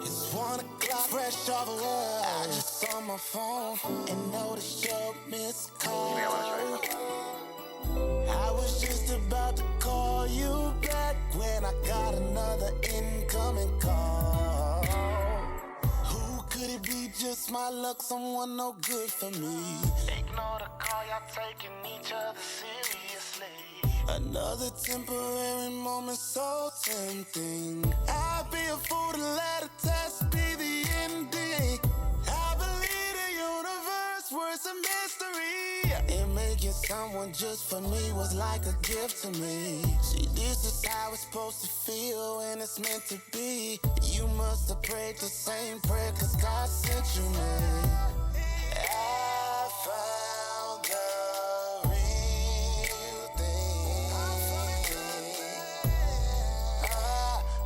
It's 1 o'clock, fresh off of work. I just saw my phone and noticed your missed call. I was just about to call you back when I got another incoming call. Who could it be? Just my luck, someone no good for me. Ignore the call, y'all taking each other seriously. Another temporary moment so tempting. I'd be a fool to let a test be the ending. I believe the universe was a mystery. And making someone just for me was like a gift to me. See, this is how it's supposed to feel and it's meant to be. You must have prayed the same prayer, cause God sent you me. I found the real thing. I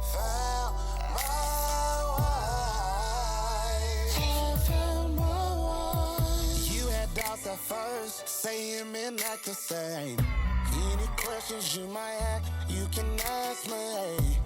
found my wife. I found my wife. You had doubts at first, saying men act the same. Any questions you might have, you can ask me.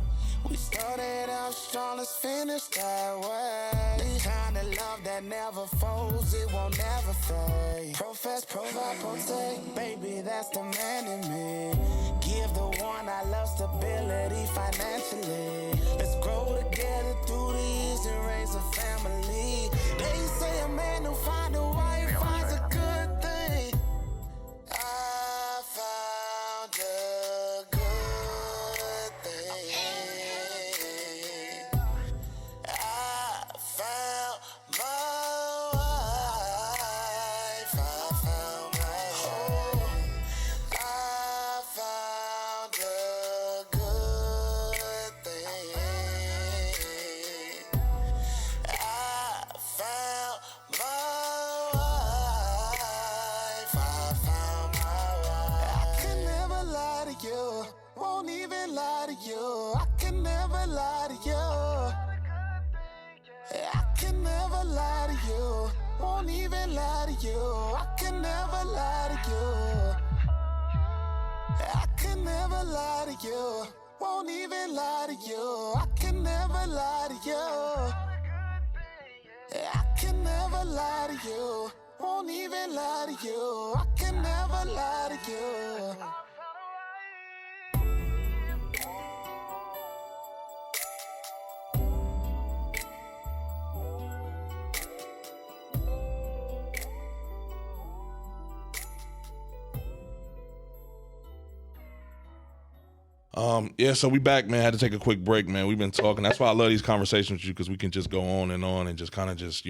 We started out strong, let's finish that way. The kind of love that never folds, it won't never fade. Profess, provide, protect, baby, that's the man in me. Give the one I love stability financially. Let's grow together through the years and raise a family. They say a man who finds a wife finds a good thing. I found a good thing. I found my wife. I found my home. I found a good thing. I found my wife. I found my wife. I can never lie to you. Won't even lie to you. I can never lie to you. I can never lie to you. Won't even lie to you. I can never lie to you. I can never lie to you. Won't even lie to you. I can never lie to you. I can never lie to you. Won't even lie to you. I can never lie to you. Yeah, so we back, man. Had to take a quick break, man. We've been talking. That's why I love these conversations with you, because we can just go on and just kind of just,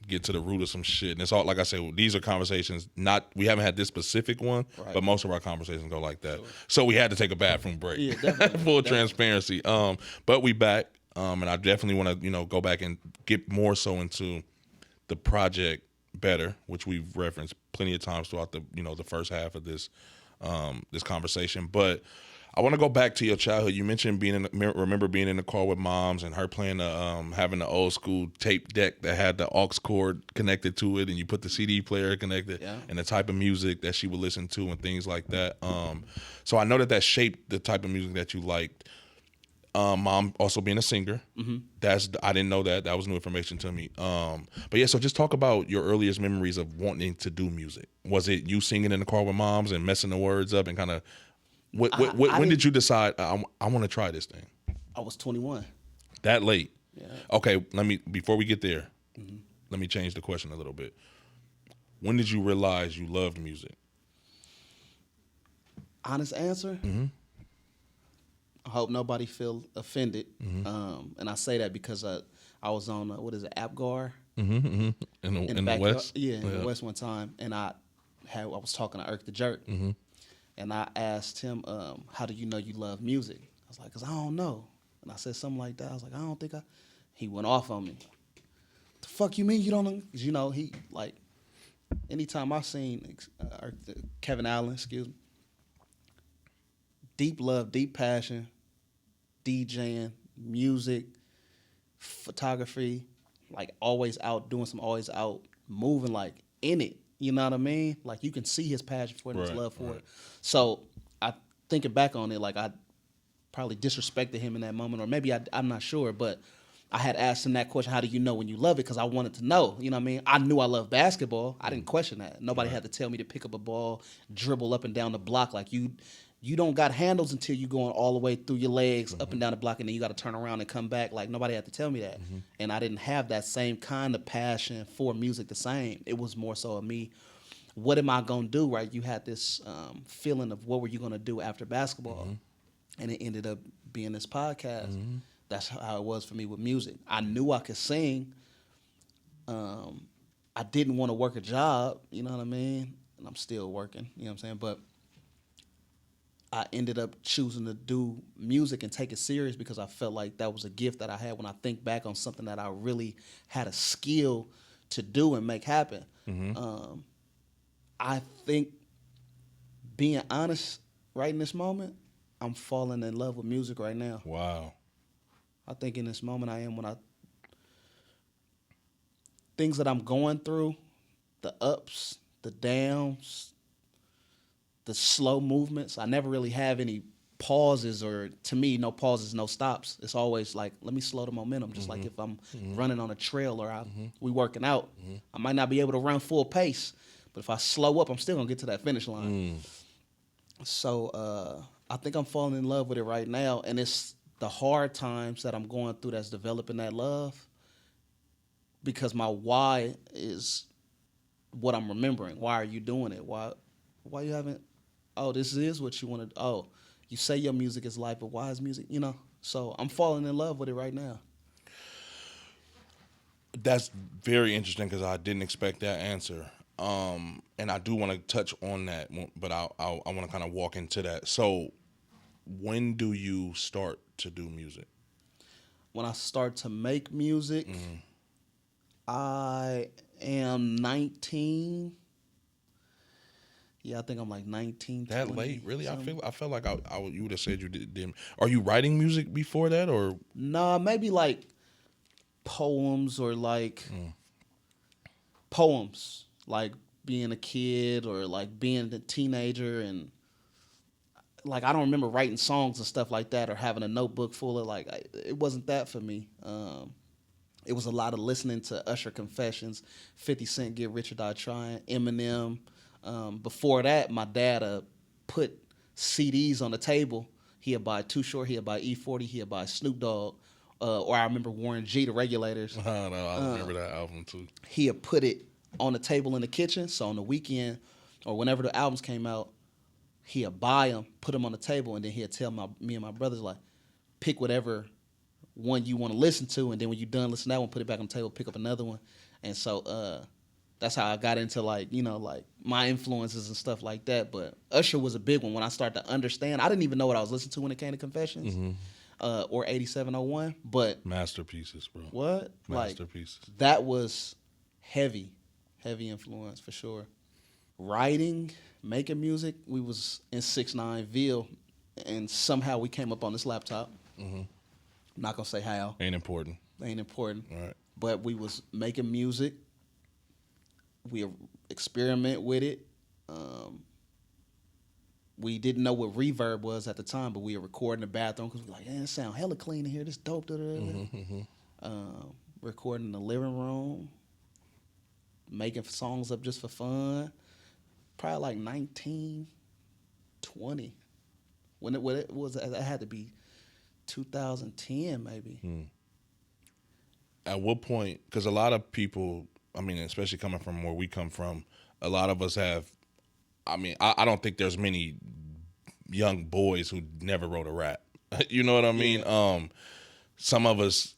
get to the root of some shit. And it's all, like I said, these are conversations, we haven't had this specific one, right, but most of our conversations go like that. Sure. So we had to take a bathroom break. Yeah, definitely. Full transparency. But we back, and I definitely want to, go back and get more so into the project Better, which we've referenced plenty of times throughout the, the first half of this conversation. But I want to go back to your childhood. You mentioned remember being in the car with moms and her playing having the old school tape deck that had the aux cord connected to it, and you put the CD player connected, yeah, and the type of music that she would listen to and things like that. So I know that shaped the type of music that you liked. Mom also being a singer. Mm-hmm. I didn't know that. That was new information to me. But yeah, so just talk about your earliest memories of wanting to do music. Was it you singing in the car with moms and messing the words up and kind of? When did you decide I want to try this thing? I was 21. That late? Yeah. Okay, before we get there, mm-hmm, let me change the question a little bit. When did you realize you loved music? Honest answer? Mm-hmm. I hope nobody feel offended. Mm-hmm. And I say that because I was on, AppGar? Mm-hmm, mm-hmm. In the West? Yeah, in the West one time. And I was talking to Irk the Jerk. Mm-hmm. And I asked him, how do you know you love music? I was like, because I don't know. And I said something like that. I was like, I don't think He went off on me. The fuck you mean you don't know? Because, he, like, anytime I've seen Kevin Allen, deep love, deep passion, DJing, music, photography, like always out doing always out moving, like in it. You know what I mean? Like you can see his passion for it, and his love for it. So I thinking back on it, like I probably disrespected him in that moment, or maybe I'm not sure, but I had asked him that question, how do you know when you love it? Because I wanted to know, you know what I mean? I knew I loved basketball. I didn't question that. Nobody had to tell me to pick up a ball, dribble up and down the block. Like you don't got handles until you going all the way through your legs, up and down the block, and then you got to turn around and come back. Like nobody had to tell me that. And I didn't have that same kind of passion for music the same. It was more so of me, what am I going to do, right? You had this feeling of what were you going to do after basketball? And it ended up being this podcast. That's how it was for me with music. I knew I could sing. I didn't want to work a job, you know what I mean? And I'm still working, you know what I'm saying? But I ended up choosing to do music and take it serious because I felt like that was a gift that I had when I think back on something that I really had a skill to do and make happen. I think, being honest, right in this moment, I'm falling in love with music right now. Wow. I think in this moment I am things that I'm going through, the ups, the downs, the slow movements. I never really have any pauses, or to me, no pauses, no stops. It's always like, let me slow the momentum. Just like if I'm running on a trail or we working out, I might not be able to run full pace, but if I slow up, I'm still gonna get to that finish line. So I think I'm falling in love with it right now, and it's the hard times that I'm going through that's developing that love, because my why is what I'm remembering. Why are you doing it? Why you haven't, oh, this is what you want to, oh, you say your music is life, but why is music, you know? So I'm falling in love with it right now. That's very interesting because I didn't expect that answer. And I do want to touch on that, but I want to kind of walk into that. So when do you start to do music? When I start to make music, I am 19. Yeah, I think I'm like 19. That 20, late, really? something. I felt like you would have said you did. Are you writing music before that, or? Nah, maybe like poems, or like poems, like being a kid or like being a teenager, and like I don't remember writing songs and stuff like that or having a notebook full of it wasn't that for me. It was a lot of listening to Usher Confessions, 50 Cent, Get Rich or Die Trying, Eminem. Before that, my dad put CDs on the table. He'd buy Too Short, he'd buy E40, he'd buy Snoop Dogg, or I remember Warren G, The Regulators. I remember that album too. He'd put it on the table in the kitchen, so on the weekend or whenever the albums came out, he'd buy them, put them on the table, and then he'd tell me and my brothers, like, pick whatever one you want to listen to, and then when you're done listening to that one, put it back on the table, pick up another one. And so that's how I got into like my influences and stuff like that. But Usher was a big one when I started to understand. I didn't even know what I was listening to when it came to Confessions or 8701, but masterpieces, bro. What? Masterpieces. Like, that was heavy influence for sure. Writing, making music, we was in 6ix9ine Ville, and somehow we came up on this laptop. I'm not gonna say how. Ain't important. All right. But we was making music. We experiment with it. We didn't know what reverb was at the time, but we were recording in the bathroom because we were like, it sound hella clean in here. This dope. Recording in the living room, making songs up just for fun. Probably like 19, 20. When it was, it had to be 2010 maybe. At what point, because a lot of people, I mean, especially coming from where we come from, a lot of us have, I mean, I don't think there's many young boys who never wrote a rap. You know what I mean? Yeah. Some of us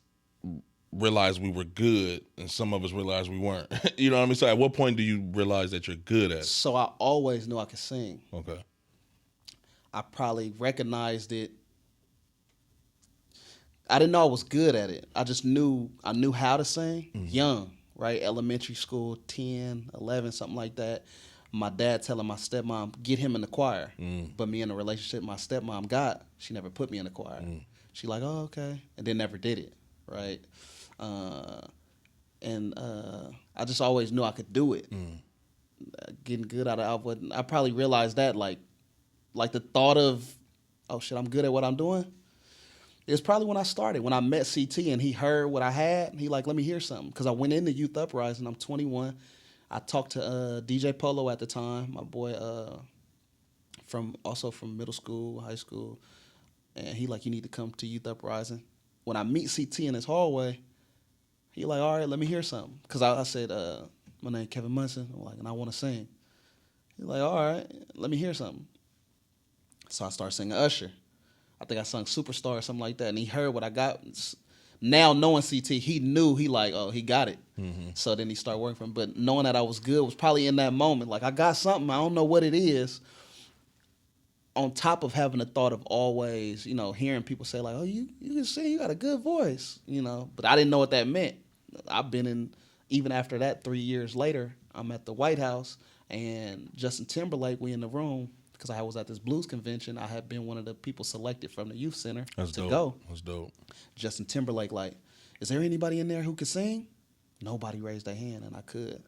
realized we were good, and some of us realized we weren't. You know what I mean? So at what point do you realize that you're good at it? So I always knew I could sing. Okay. I probably recognized it. I didn't know I was good at it. I just knew I knew how to sing young, right? Elementary school, 10, 11, something like that. My dad telling my stepmom, get him in the choir. But me in a relationship my stepmom she never put me in the choir. She like, oh, okay. And then never did it, right? I just always knew I could do it. Getting good at it, I probably realized that like the thought of, oh shit, I'm good at what I'm doing. It was probably when I started, when I met CT and he heard what I had. He like, let me hear something. Because I went into Youth Uprising. I'm 21. I talked to DJ Polo at the time, my boy from middle school, high school. And he like, you need to come to Youth Uprising. When I meet CT in his hallway, he like, all right, let me hear something. Because I said, my name Kevin Munson. I'm like, and I want to sing. He like, all right, let me hear something. So I started singing Usher. I think I sung Superstar or something like that. And he heard what I got. Now knowing CT, he knew, he like, oh, he got it. Mm-hmm. So then he started working for him. But knowing that I was good was probably in that moment. Like, I got something, I don't know what it is. On top of having the thought of always, you know, hearing people say like, oh, you can sing, you got a good voice, you know. But I didn't know what that meant. I've been in, even after that, 3 years later, I'm at the White House, and Justin Timberlake, we in the room, because I was at this blues convention. I had been one of the people selected from the youth center go. That's dope. Justin Timberlake, like, is there anybody in there who could sing? Nobody raised their hand, and I could.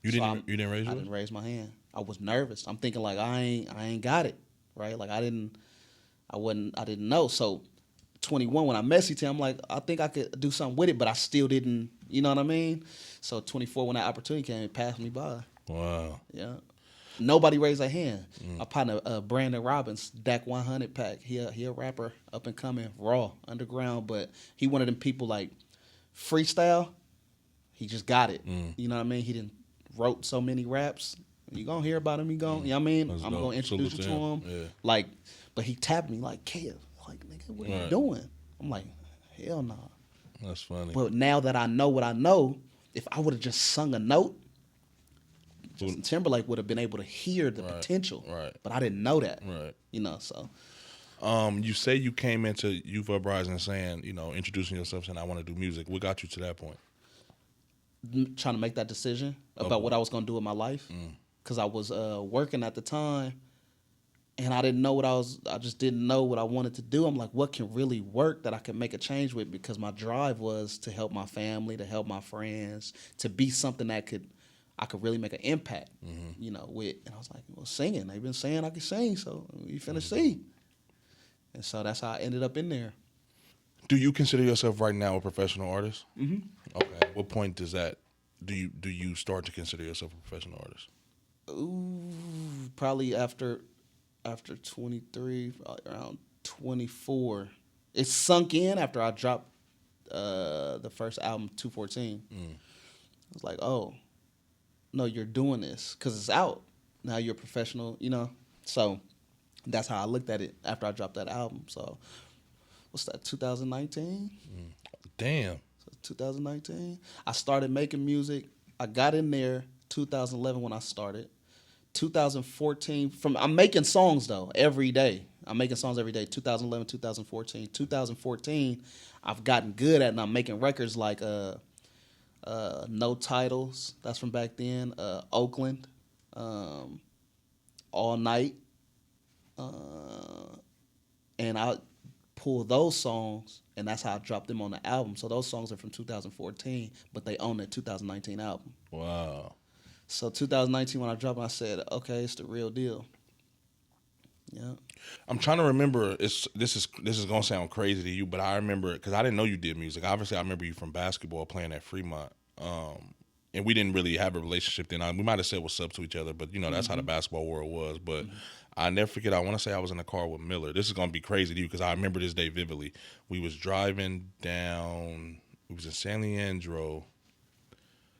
You didn't raise yours? I didn't raise my hand. I was nervous. I'm thinking like, I ain't got it, right? Like I didn't know. So 21, when I met CT, I'm like, I think I could do something with it, but I still didn't, you know what I mean? So 24, when that opportunity came, it passed me by. Wow. Yeah. Nobody raised their hand. My partner, Brandon Robbins, DAC 100 pack. He a rapper, up and coming, raw, underground, but he one of them people like freestyle. He just got it. You know what I mean? He didn't wrote so many raps. You gonna hear about him? You know what I mean? That's I'm dope. gonna introduce you to him. Yeah. Like, but he tapped me like, Kev, like, nigga, what are you doing? I'm like, hell no. Nah. That's funny. But now that I know what I know, if I would have just sung a note, Justin Timberlake would have been able to hear the potential. Right. But I didn't know that. Right. You know, so. You say you came into Youth Uprising saying, you know, introducing yourself, saying, I want to do music. What got you to that point? Trying to make that decision about what I was going to do with my life. Because I was working at the time, and I didn't know I just didn't know what I wanted to do. I'm like, what can really work that I can make a change with? Because my drive was to help my family, to help my friends, to be something that I could really make an impact, you know, with. And I was like, well, singing. They've been saying I could sing, so you finna see. And so that's how I ended up in there. Do you consider yourself right now a professional artist? Mm-hmm. Okay. At what point do you start to consider yourself a professional artist? Ooh, probably after 23, around 24. It sunk in after I dropped the first album, 214. I was like, oh, no, you're doing this because it's out. Now you're a professional, you know? So that's how I looked at it after I dropped that album. So what's that, 2019? Damn. So 2019. I started making music. I got in there 2011 when I started. 2014, I'm making songs though every day. I'm making songs every day. 2011, 2014. 2014, I've gotten good at, and I'm making records like No Titles. That's from back then. Oakland, All Night, and I pull those songs, and that's how I dropped them on the album. So those songs are from 2014, but they own the 2019 album. Wow. So 2019, when I dropped it, I said, okay, it's the real deal. Yeah. I'm trying to remember. This is gonna sound crazy to you, but I remember because I didn't know you did music. Obviously, I remember you from basketball playing at Fremont, and we didn't really have a relationship then. We might have said what's up to each other, but you know that's how the basketball world was. But I never forget. I want to say I was in the car with Miller. This is gonna be crazy to you because I remember this day vividly. We was driving down. It was in San Leandro.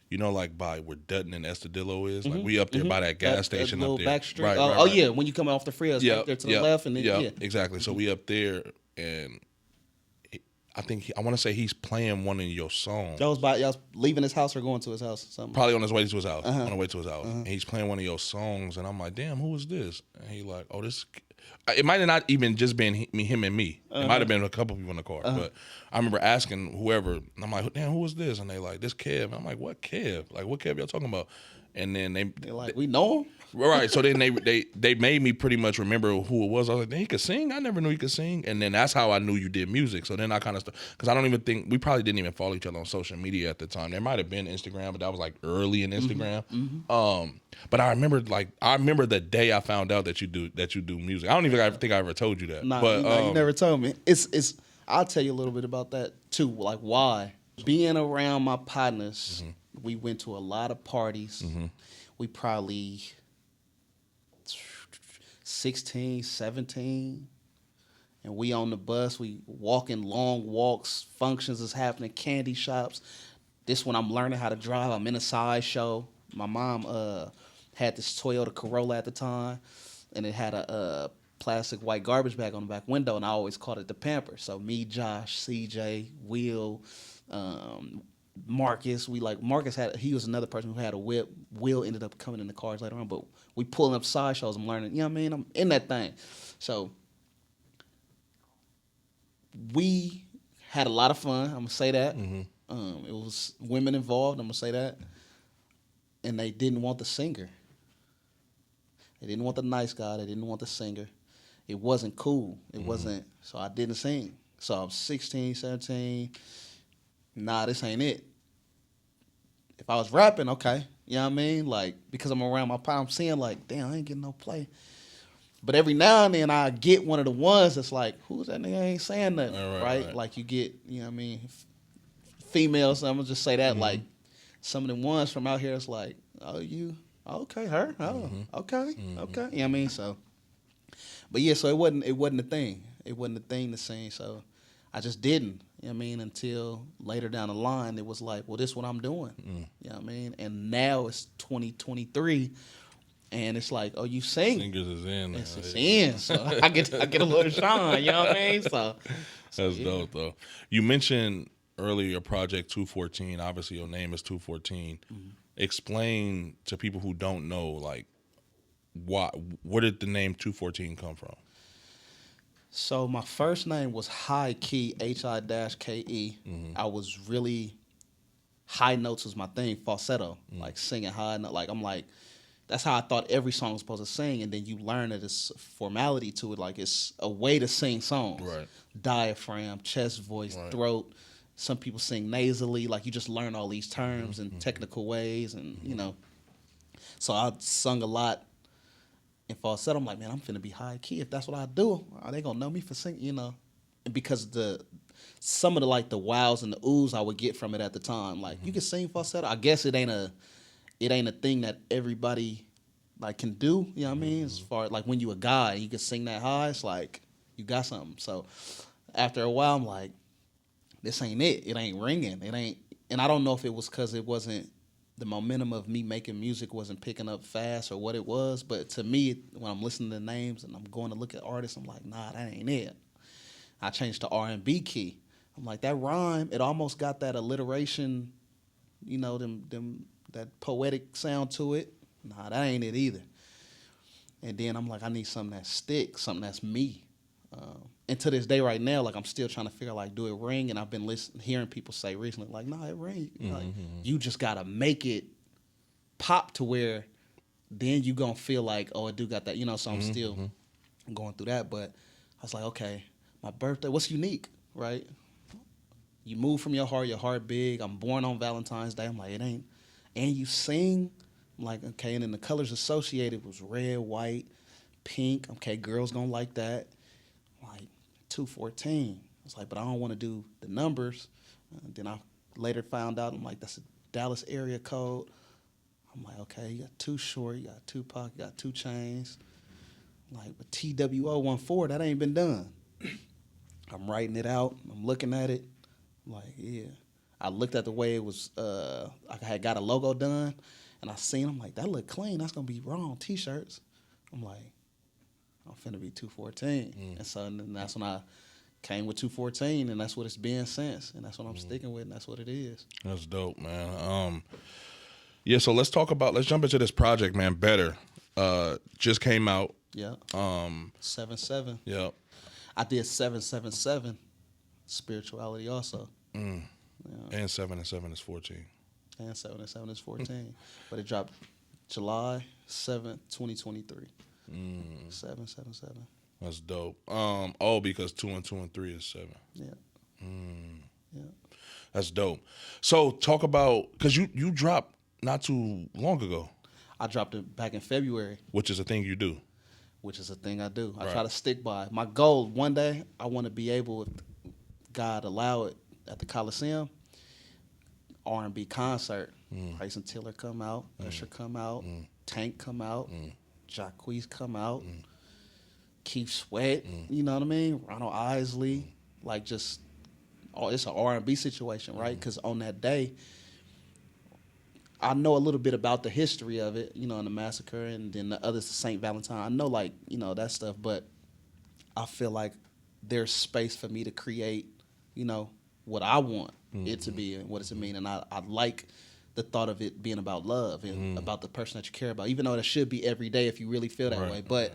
You know, like by where Dutton and Estudillo is, like we up there by that gas station that up there. Back street. Right, Oh yeah, when you come off the freeway, it's right there to the left, and then, yeah, exactly. So we up there, and I think I want to say he's playing one of your songs. Y'all was leaving his house or going to his house, or something. Probably on his way to his house. On the way to his house, and he's playing one of your songs, and I'm like, damn, who is this? And he like, oh, this. It might have not even just been him and me. It might have been a couple people in the car. But I remember asking whoever, and I'm like, damn, who is this? And they like, this Kev. And I'm like, what Kev? Like, what Kev y'all talking about? And then they're like, we know him? Right. So then they made me pretty much remember who it was. I was like, dang, he could sing? I never knew he could sing. And then that's how I knew you did music. So then I kind of because I don't even think, we probably didn't even follow each other on social media at the time. There might have been Instagram, but that was like early in Instagram. But I remember the day I found out that you do music. I don't even think I ever told you that. Nah, but you never told me. I'll tell you a little bit about that too. Like why? Being around my partners, we went to a lot of parties. We probably 16, 17. And we on the bus, we walking long walks, functions is happening, candy shops. This when I'm learning how to drive. I'm in a sideshow. My mom had this Toyota Corolla at the time, and it had a plastic white garbage bag on the back window, and I always called it the Pamper. So me, Josh, CJ, Will, Marcus, he was another person who had a whip. Will ended up coming in the cars later on, but we pulling up sideshows. I'm learning, you know what I mean? I'm in that thing. So we had a lot of fun. I'm gonna say that. It was women involved. I'm gonna say that, and they didn't want the singer. They didn't want the nice guy. They didn't want the singer. It wasn't cool. It wasn't. So I didn't sing. So I was 16, 17. Nah, this ain't it. If I was rapping, okay, you know what I mean? Like because I'm around my pop, I'm seeing like, damn, I ain't getting no play. But every now and then I get one of the ones that's like, who's that nigga ain't saying nothing, right? Like you get, you know what I mean, females, I'm going to just say that, like some of the ones from out here, it's like, oh, you, okay, her, oh, okay, okay, you know what I mean? So, but yeah, so it wasn't a thing. It wasn't a thing to sing, so I just didn't, you know what I mean, until later down the line, it was like, well, this is what I'm doing, you know what I mean? And now it's 2023. And it's like, oh, you sing. Singers is in. It's in. So I get a little shine, you know what I mean? So that's dope, though. You mentioned earlier your project 214. Obviously, your name is 214. Explain to people who don't know, like, where did the name 214 come from? So my first name was High Key, H-I-K-E. I was really, high notes was my thing, falsetto, like singing high note. Like, I'm like, that's how I thought every song was supposed to sing, and then you learn that it's formality to it, like it's a way to sing songs. Right. Diaphragm, chest voice, throat. Some people sing nasally, like you just learn all these terms and technical ways, and you know. So I sung a lot in falsetto. I'm like, man, I'm finna be high key. If that's what I do, are they gonna know me for singing? You know, and because some of the like the wows and the oohs I would get from it at the time, like you can sing falsetto. I guess it ain't a thing that everybody like can do, you know what I mean? As far as like when you a guy, you can sing that high, it's like you got something. So after a while, I'm like, this ain't it. It ain't ringing. It ain't. And I don't know if it was because it wasn't the momentum of me making music wasn't picking up fast or what it was. But to me, when I'm listening to names and I'm going to look at artists, I'm like, nah, that ain't it. I changed to R&B key. I'm like, that rhyme, it almost got that alliteration, you know, that poetic sound to it. Nah, that ain't it either. And then I'm like, I need something that sticks, something that's me. And to this day right now, like I'm still trying to figure out, like, do it ring? And I've been hearing people say recently, like, nah, it ring. Like, you just got to make it pop to where then you going to feel like, oh, it do got that, you know, so I'm still going through that. But I was like, okay, my birthday, what's unique, right? You move from your heart big. I'm born on Valentine's Day. I'm like, it ain't. And you sing, I'm like, okay, and then the colors associated was red, white, pink. Okay, girls gonna like that. I'm like, 214. I was like, but I don't want to do the numbers. Then I later found out, I'm like, that's a Dallas area code. I'm like, okay, you got 2 Short, you got Tupac, you got 2 Chainz. I'm like, but TWO14, that ain't been done. I'm writing it out. I'm looking at it. I'm like, yeah. I looked at the way it was, I had got a logo done, and I seen, I'm like, that look clean. That's going to be wrong T-shirts. I'm like, I'm finna be 214. And so then that's when I came with 214, and that's what it's been since. And that's what I'm sticking with, and that's what it is. That's dope, man. Yeah, so let's jump into this project, man. Better. Just came out. Yeah. 7-7. Yep. I did 7-7-7 spirituality also. Yeah. And 7 and 7 is 14. And 7 and 7 is 14. But it dropped July 7th, 2023. 7-7-7. That's dope. Because 2 and 2 and 3 is 7. Yeah. Yeah. That's dope. So talk about, because you dropped not too long ago. I dropped it back in February. Which is a thing you do. Which is a thing I do. I Right. try to stick by. My goal, one day, I want to be able, God allow it, at the Coliseum, R&B concert. Bryson Tiller come out, Usher come out, Tank come out, Jacquees come out, Keith Sweat, you know what I mean? Ronald Isley, like just, it's an R&B situation, right? Because on that day, I know a little bit about the history of it, you know, and the massacre, and then the others, St. Valentine. I know, like, you know, that stuff, but I feel like there's space for me to create, you know, what I want it to be and what it to mean. And I like the thought of it being about love and about the person that you care about, even though it should be every day if you really feel that way. But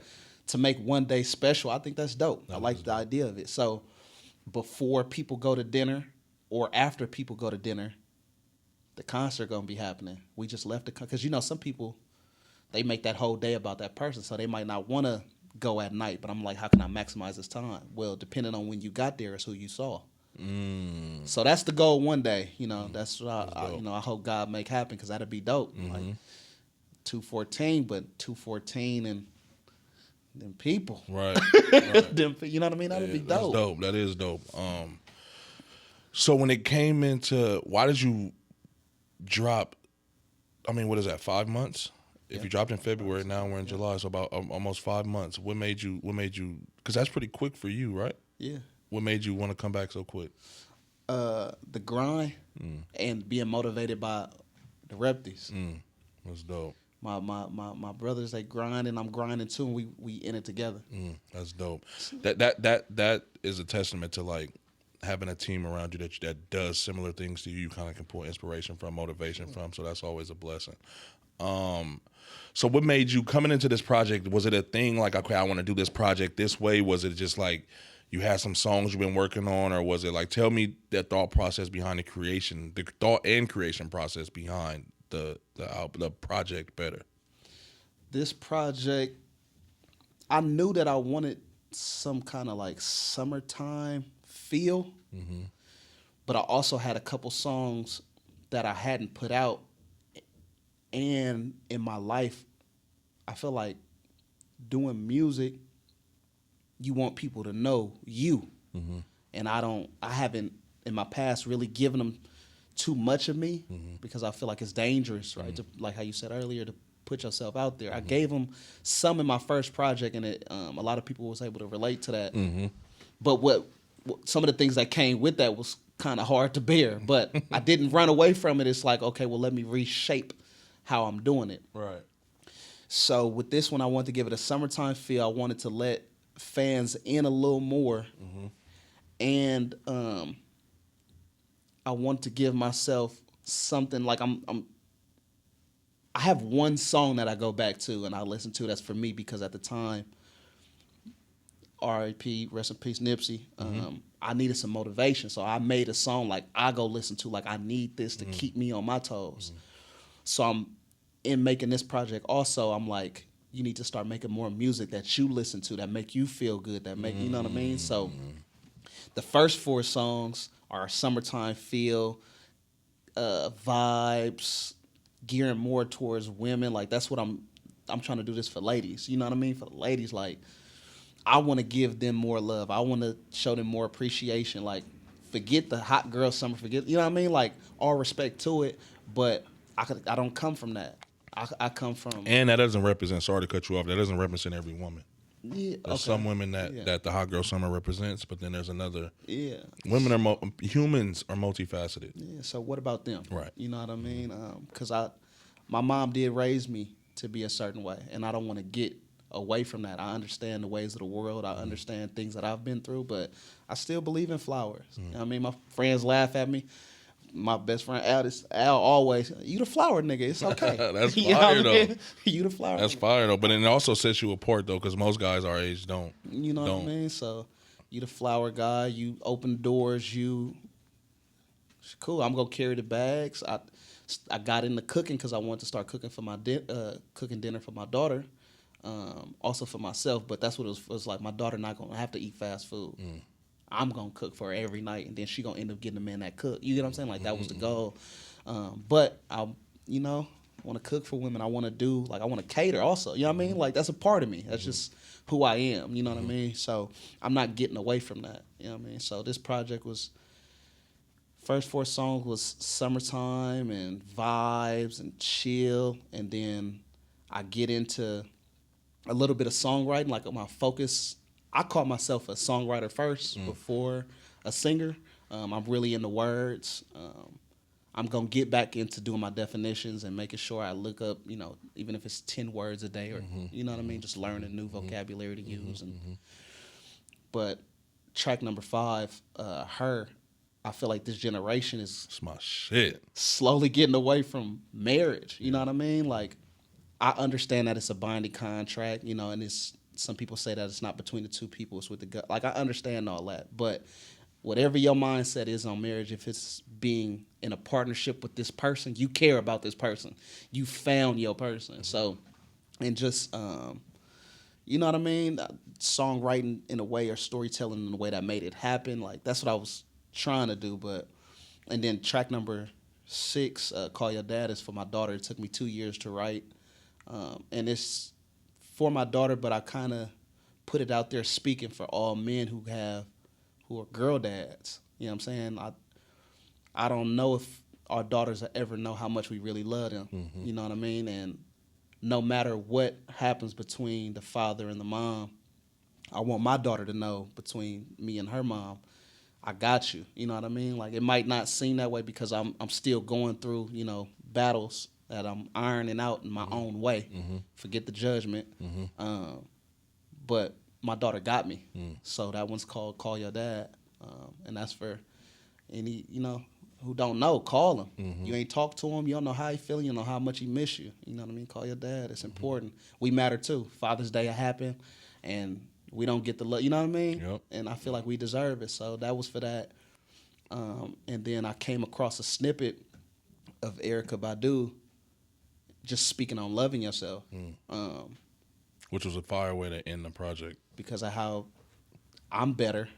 to make one day special, I think that's dope. I like the idea of it. So before people go to dinner or after people go to dinner, the concert gonna be happening. We just left because you know some people, they make that whole day about that person, so they might not want to go at night. But I'm like, how can I maximize this time? Well, depending on when you got there is who you saw. So that's the goal one day. You know, that's what I hope God make happen, because that'd be dope. Like 214, but 214 and them people. Right. Them, you know what I mean? That'd be dope. That's dope. That is dope. So when it came into, why did you drop? I mean, what is that? 5 months? If you dropped in February, now we're in July, so about almost 5 months. What made you? Because that's pretty quick for you, right? Yeah. What made you want to come back so quick? The grind and being motivated by the Repties. That's dope. My brothers, they grind and I'm grinding too, and we in it together. That's dope. That is a testament to like having a team around you that does similar things to you. You kind of can pull inspiration from, motivation from. So that's always a blessing. So what made you coming into this project? Was it a thing like, okay, I want to do this project this way? Was it just like you had some songs you've been working on, or was it like, tell me that thought process behind the thought and creation process behind the project better? This project, I knew that I wanted some kind of like summertime feel, but I also had a couple songs that I hadn't put out, and in my life, I feel like doing music, you want people to know you, and I haven't in my past really given them too much of me, because I feel like it's dangerous, right? To, like how you said earlier, to put yourself out there. I gave them some in my first project, and it, a lot of people was able to relate to that. But what some of the things that came with that was kind of hard to bear, but I didn't run away from it. It's like, okay, well, let me reshape how I'm doing it. Right. So with this one, I wanted to give it a summertime feel. I wanted to let fans in a little more, and I want to give myself something like I have one song that I go back to and I listen to that's for me, because at the time, R.I.P., rest in peace, Nipsey, I needed some motivation. So I made a song like I go listen to, like I need this to keep me on my toes. So I'm in making this project also, I'm like, you need to start making more music that you listen to, that make you feel good, that make, you know what I mean? So the first 4 songs are summertime feel, vibes, gearing more towards women. Like that's what I'm trying to do this for ladies. You know what I mean? For the ladies, like I want to give them more love. I want to show them more appreciation. Like forget the hot girl summer, forget, you know what I mean? Like all respect to it, but I don't come from that. I come from, and that doesn't represent. Sorry to cut you off. That doesn't represent every woman. Yeah, there's some women that the hot girl summer represents, but then there's another. Yeah, women are humans are multifaceted. Yeah. So what about them? Right. You know what I mean? Because my mom did raise me to be a certain way, and I don't want to get away from that. I understand the ways of the world. I understand things that I've been through, but I still believe in flowers. You know what I mean? My friends laugh at me. My best friend Al always, you the flower nigga. It's okay. That's fire though. You the flower. That's fire though. But it also sets you apart though, because most guys our age don't. You know what I mean? So you the flower guy. You open doors. Cool. I'm gonna carry the bags. I got into cooking because I wanted to start cooking for my cooking dinner for my daughter, also for myself. But that's what it was like. My daughter not gonna have to eat fast food. I'm going to cook for her every night, and then she going to end up getting a man that cook. You get what I'm saying? Like, that was the goal. But, I want to cook for women. I want to I want to cater also. You know what I mean? Like, that's a part of me. That's just who I am. You know what I mean? So I'm not getting away from that. You know what I mean? So this project was, first 4 songs was summertime and vibes and chill, and then I get into a little bit of songwriting, like my focus. I call myself a songwriter first before a singer. I'm really into words. I'm going to get back into doing my definitions and making sure I look up, you know, even if it's 10 words a day or, you know what I mean, just learning new vocabulary to use. But track number 5, Her, I feel like this generation is It's my shit. slowly getting away from marriage. You know what I mean? Like, I understand that it's a binding contract, you know, and it's, some people say that it's not between the two people, it's with the gut. Like, I understand all that. But whatever your mindset is on marriage, if it's being in a partnership with this person, you care about this person. You found your person. So, and just, you know what I mean? Songwriting in a way, or storytelling in a way that made it happen. Like, that's what I was trying to do. But, and then track number 6, Call Your Dad, is for my daughter. It took me 2 years to write. And it's for my daughter, but I kind of put it out there speaking for all men who are girl dads. You know what I'm saying? I don't know if our daughters will ever know how much we really love them. You know what I mean? And no matter what happens between the father and the mom, I want my daughter to know, between me and her mom, I got you. You know what I mean? Like, it might not seem that way because I'm still going through, you know, battles that I'm ironing out in my own way. Forget the judgment. But my daughter got me. So that one's called Call Your Dad. And that's for any, you know, who don't know, call him. You ain't talked to him, you don't know how he feeling, you don't know how much he miss you. You know what I mean? Call your dad. It's important. We matter too. Father's Day happened, and we don't get the love, you know what I mean? Yep. And I feel like we deserve it. So that was for that. And then I came across a snippet of Erykah Badu just speaking on loving yourself. Which was a fire way to end the project. Because of how I'm better.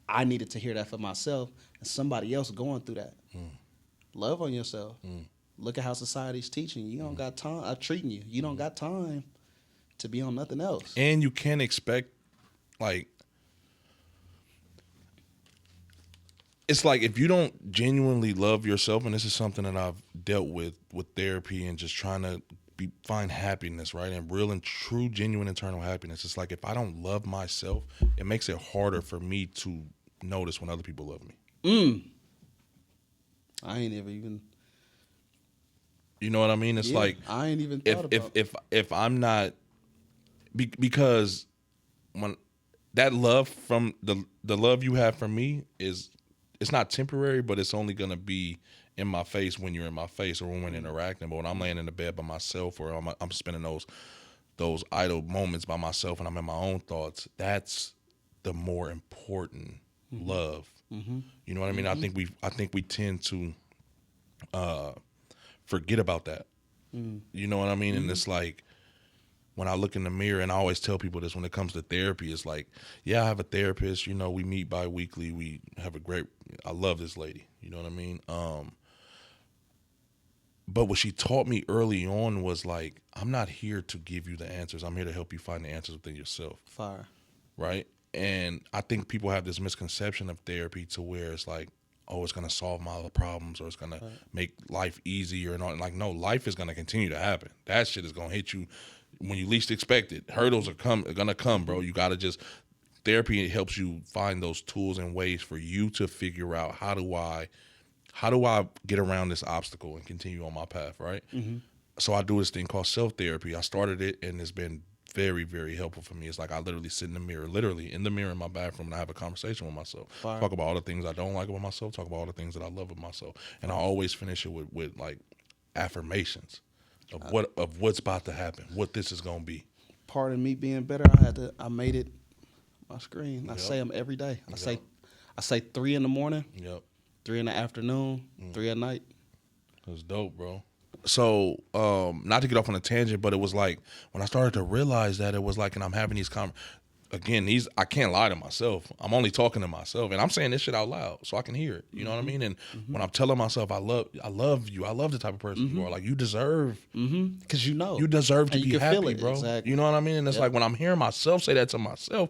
I needed to hear that for myself, and somebody else going through that. Love on yourself. Look at how society's teaching you. You don't got time, treating you. You don't got time to be on nothing else. And you can't expect, like, it's like if you don't genuinely love yourself, and this is something that I've dealt with therapy and just trying to find happiness, right? And real and true, genuine internal happiness. It's like if I don't love myself, it makes it harder for me to notice when other people love me. I ain't ever even. You know what I mean? It's like I ain't even thought about. If I'm not, because when that love from the love you have for me is, it's not temporary, but it's only gonna be in my face when you're in my face or when we're interacting. But when I'm laying in the bed by myself, or I'm spending those idle moments by myself and I'm in my own thoughts, that's the more important love. You know what I mean? I think we tend to forget about that. You know what I mean? And it's like, when I look in the mirror, and I always tell people this when it comes to therapy, it's like, yeah, I have a therapist, you know, we meet bi-weekly, we have I love this lady, you know what I mean? But what she taught me early on was like, I'm not here to give you the answers. I'm here to help you find the answers within yourself. Fire. Right? And I think people have this misconception of therapy to where it's like, oh, it's going to solve my other problems, or it's going to make life easier and all. Like, no, life is going to continue to happen. That shit is going to hit you when you least expect it. Hurdles are going to come, bro. You got to just, therapy helps you find those tools and ways for you to figure out, how do I get around this obstacle and continue on my path, right? So I do this thing called self-therapy. I started it, and it's been very, very helpful for me. It's like I literally sit in the mirror, in my bathroom, and I have a conversation with myself. Fire. Talk about all the things I don't like about myself, talk about all the things that I love about myself. And I always finish it with like affirmations of what's about to happen, what this is going to be. Part of me being better, I made it my screen. I say them every day. I say 3 in the morning. 3 in the afternoon, 3 at night. That's dope, bro. So, not to get off on a tangent, but it was like when I started to realize that, it was like, and I'm having these again, I can't lie to myself. I'm only talking to myself, and I'm saying this shit out loud so I can hear it. You know what I mean? And when I'm telling myself, I love you. I love the type of person you are. Like, you deserve, because you deserve to and be you can feel happy, it. bro. Exactly. You know what I mean? And it's like when I'm hearing myself say that to myself,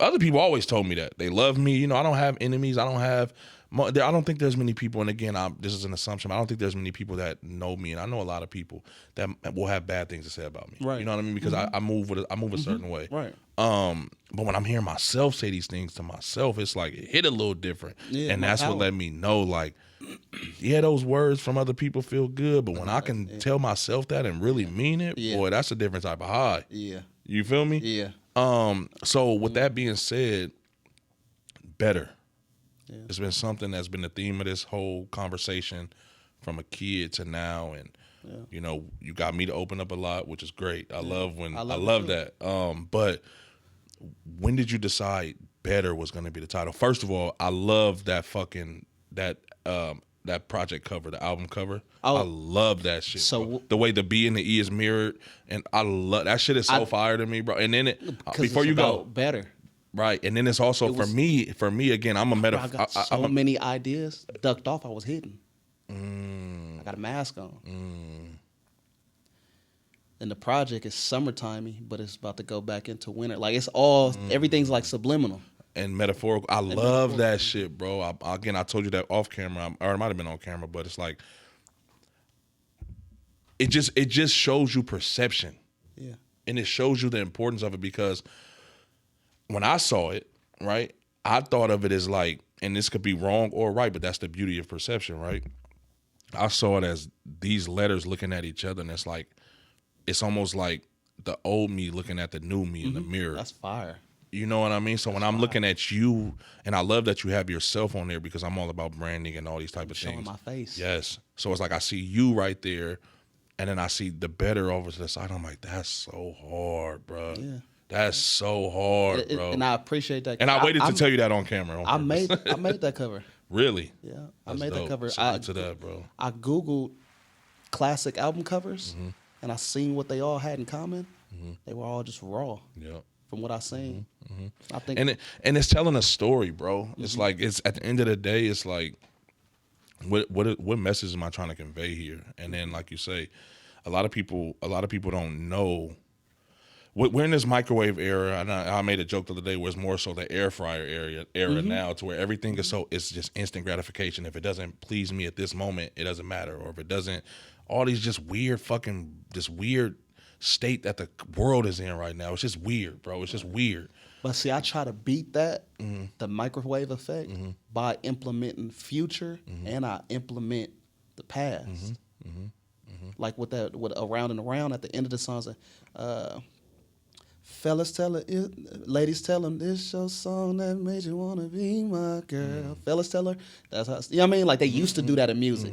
other people always told me that they love me. You know, I don't have enemies. I don't think there's many people, and again, this is an assumption. I don't think there's many people that know me, and I know a lot of people that will have bad things to say about me. Right. You know what I mean? Because I move a certain way. Right. But when I'm hearing myself say these things to myself, it's like it hit a little different, and that's what let me know, like, yeah, those words from other people feel good, but when I can tell myself that and really mean it, boy, that's a different type of high. Yeah. You feel me? Yeah. So with that being said, better. Yeah. It's been something that's been the theme of this whole conversation from a kid to now, and you know, you got me to open up a lot, which is great. I love that. But when did you decide better was going to be the title? First of all, I love that that project cover, the album cover. I love that shit. So the way the B and the E is mirrored, and I love that shit. Is so fire to me, bro. And then before you go, better. Right, and then it's also for me again. I'm a metaphor. I got so many ideas ducked off. I was hidden. I got a mask on. And the project is summertimey, but it's about to go back into winter. Like it's all everything's like subliminal and metaphorical. I love that shit, bro. I told you that off camera, or it might have been on camera, but it's like it just shows you perception. Yeah, and it shows you the importance of it, because when I saw it, right, I thought of it as like, and this could be wrong or right, but that's the beauty of perception, right? I saw it as these letters looking at each other, and it's almost like the old me looking at the new me in the mirror. That's fire. You know what I mean? So when I'm looking at you, and I love that you have yourself on there, because I'm all about branding and all these type of things. Showing my face. Yes. So it's like I see you right there, and then I see the better over to the side. I'm like, that's so hard, bro. Yeah. That's so hard, bro. And I appreciate that. And I waited to tell you that on camera. I made that cover. Really? Yeah, I made that cover. Shout to that, bro. I Googled classic album covers, and I seen what they all had in common. They were all just raw. Yeah. From what I seen, I think, and it's telling a story, bro. It's like, it's at the end of the day, it's like, what message am I trying to convey here? And then, like you say, a lot of people don't know. We're in this microwave era, and I made a joke the other day where it's more so the air fryer era now, to where everything is it's just instant gratification. If it doesn't please me at this moment, it doesn't matter. Or if it doesn't, all these just weird state that the world is in right now. It's just weird, bro. It's just weird. But see, I try to beat that, the microwave effect, by implementing future, and I implement the past. Like with around and around at the end of the song, fellas ladies tell them this your song that made you wanna be my girl. Fellas tell her that's how, you know what I mean? Like they used to do that in music.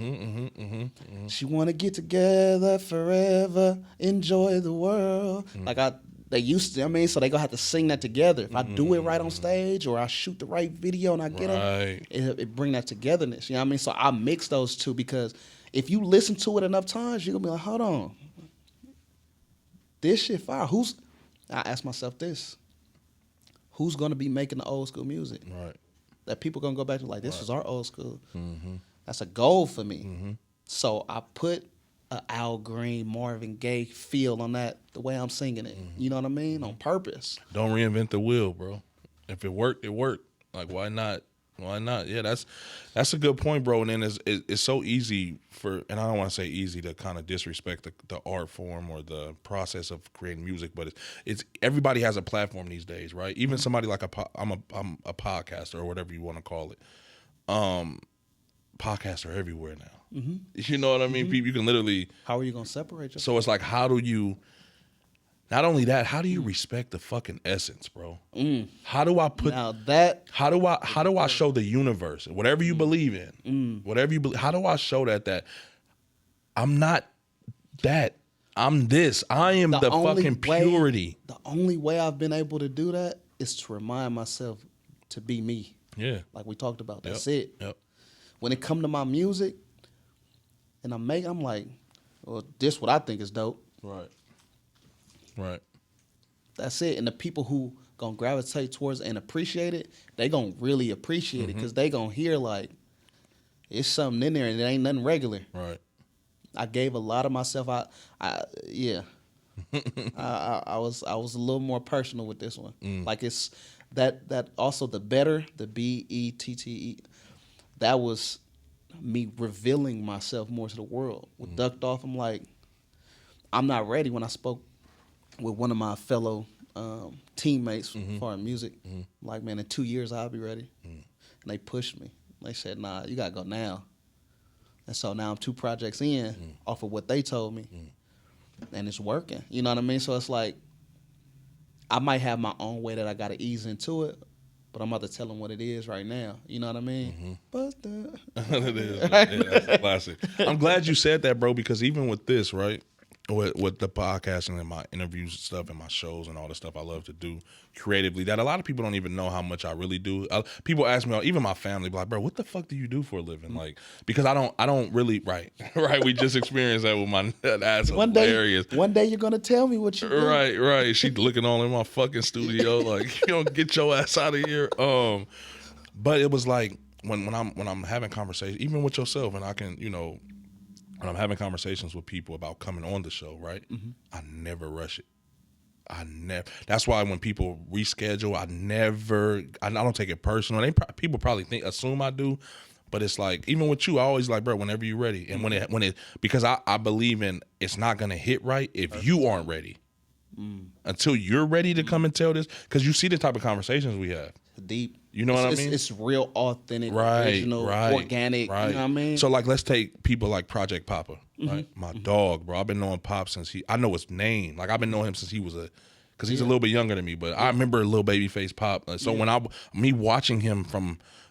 She wanna get together forever, enjoy the world. They used to, I mean, so they gonna have to sing that together. If I do it right on stage, or I shoot the right video and I get it bring that togetherness. You know what I mean? So I mix those two, because if you listen to it enough times, you're gonna be like, hold on, this shit fire. I ask myself this: who's gonna be making the old school music? Right. That people gonna go back to, like, this is our old school. That's a goal for me. So I put a Al Green, Marvin Gaye feel on that, the way I'm singing it. You know what I mean? On purpose. Don't reinvent the wheel, bro. If it worked, it worked. Like, why not? Why not? Yeah, that's a good point, bro. And then it's so easy and I don't want to say easy to kind of disrespect the art form or the process of creating music, but it's everybody has a platform these days, right? Even somebody like I'm a podcaster, or whatever you want to call it. Podcasts are everywhere now. You know what I mean? People, you can literally. How are you gonna separate yourself? So it's like, how do you? Not only that, how do you respect the fucking essence, bro? How do I put now that? How do I show the universe, whatever you believe in, whatever you believe? How do I show that I'm not that, I'm this, I am the fucking purity. The only way I've been able to do that is to remind myself to be me. Yeah, like we talked about. That's it. Yep. When it come to my music, and I'm like, well, this what I think is dope. Right. Right. That's it. And the people who gonna gravitate towards and appreciate it, they gonna really appreciate it because they gonna hear like it's something in there and it ain't nothing regular. Right. I gave a lot of myself. Yeah. I was a little more personal with this one. Like it's that also the better, the BETTE. That was me revealing myself more to the world. With Ducked Off, I'm like, I'm not ready. When I spoke with one of my fellow teammates for music, like, man, in 2 years I'll be ready. And they pushed me. They said, nah, you gotta go now. And so now I'm 2 projects in off of what they told me. And it's working. You know what I mean? So it's like, I might have my own way that I gotta ease into it, but I'm about to tell them what it is right now. You know what I mean? But It is. Yeah, that's a classic. I'm glad you said that, bro, because even with this, right, with the podcasting and my interviews and stuff and my shows and all the stuff I love to do creatively, that a lot of people don't even know how much I really do. People ask me, even my family, be like, bro, what the fuck do you do for a living? Like, because I don't really, right. We just experienced that with my, that's hilarious. One day you're gonna tell me what you do. Right. She looking all in my fucking studio, like, you know, get your ass out of here. But it was like when I'm having conversations, even with yourself, and I can, you know, when I'm having conversations with people about coming on the show, right? I never rush it. That's why when people reschedule, I don't take it personal. People probably assume I do, but it's like, even with you, I always like, bro, whenever you're ready. And when it because I believe in, it's not gonna hit right if you aren't ready. Until you're ready to come and tell this, because you see the type of conversations we have. Deep. You know what I mean? It's real authentic, original, organic. Right. You know what I mean? So, like, let's take people like Project Papa, right? My dog, bro. I've been knowing Pop since I know his name. Like, I've been knowing him since because he's a little bit younger than me, but I remember little baby face Pop. So when me watching him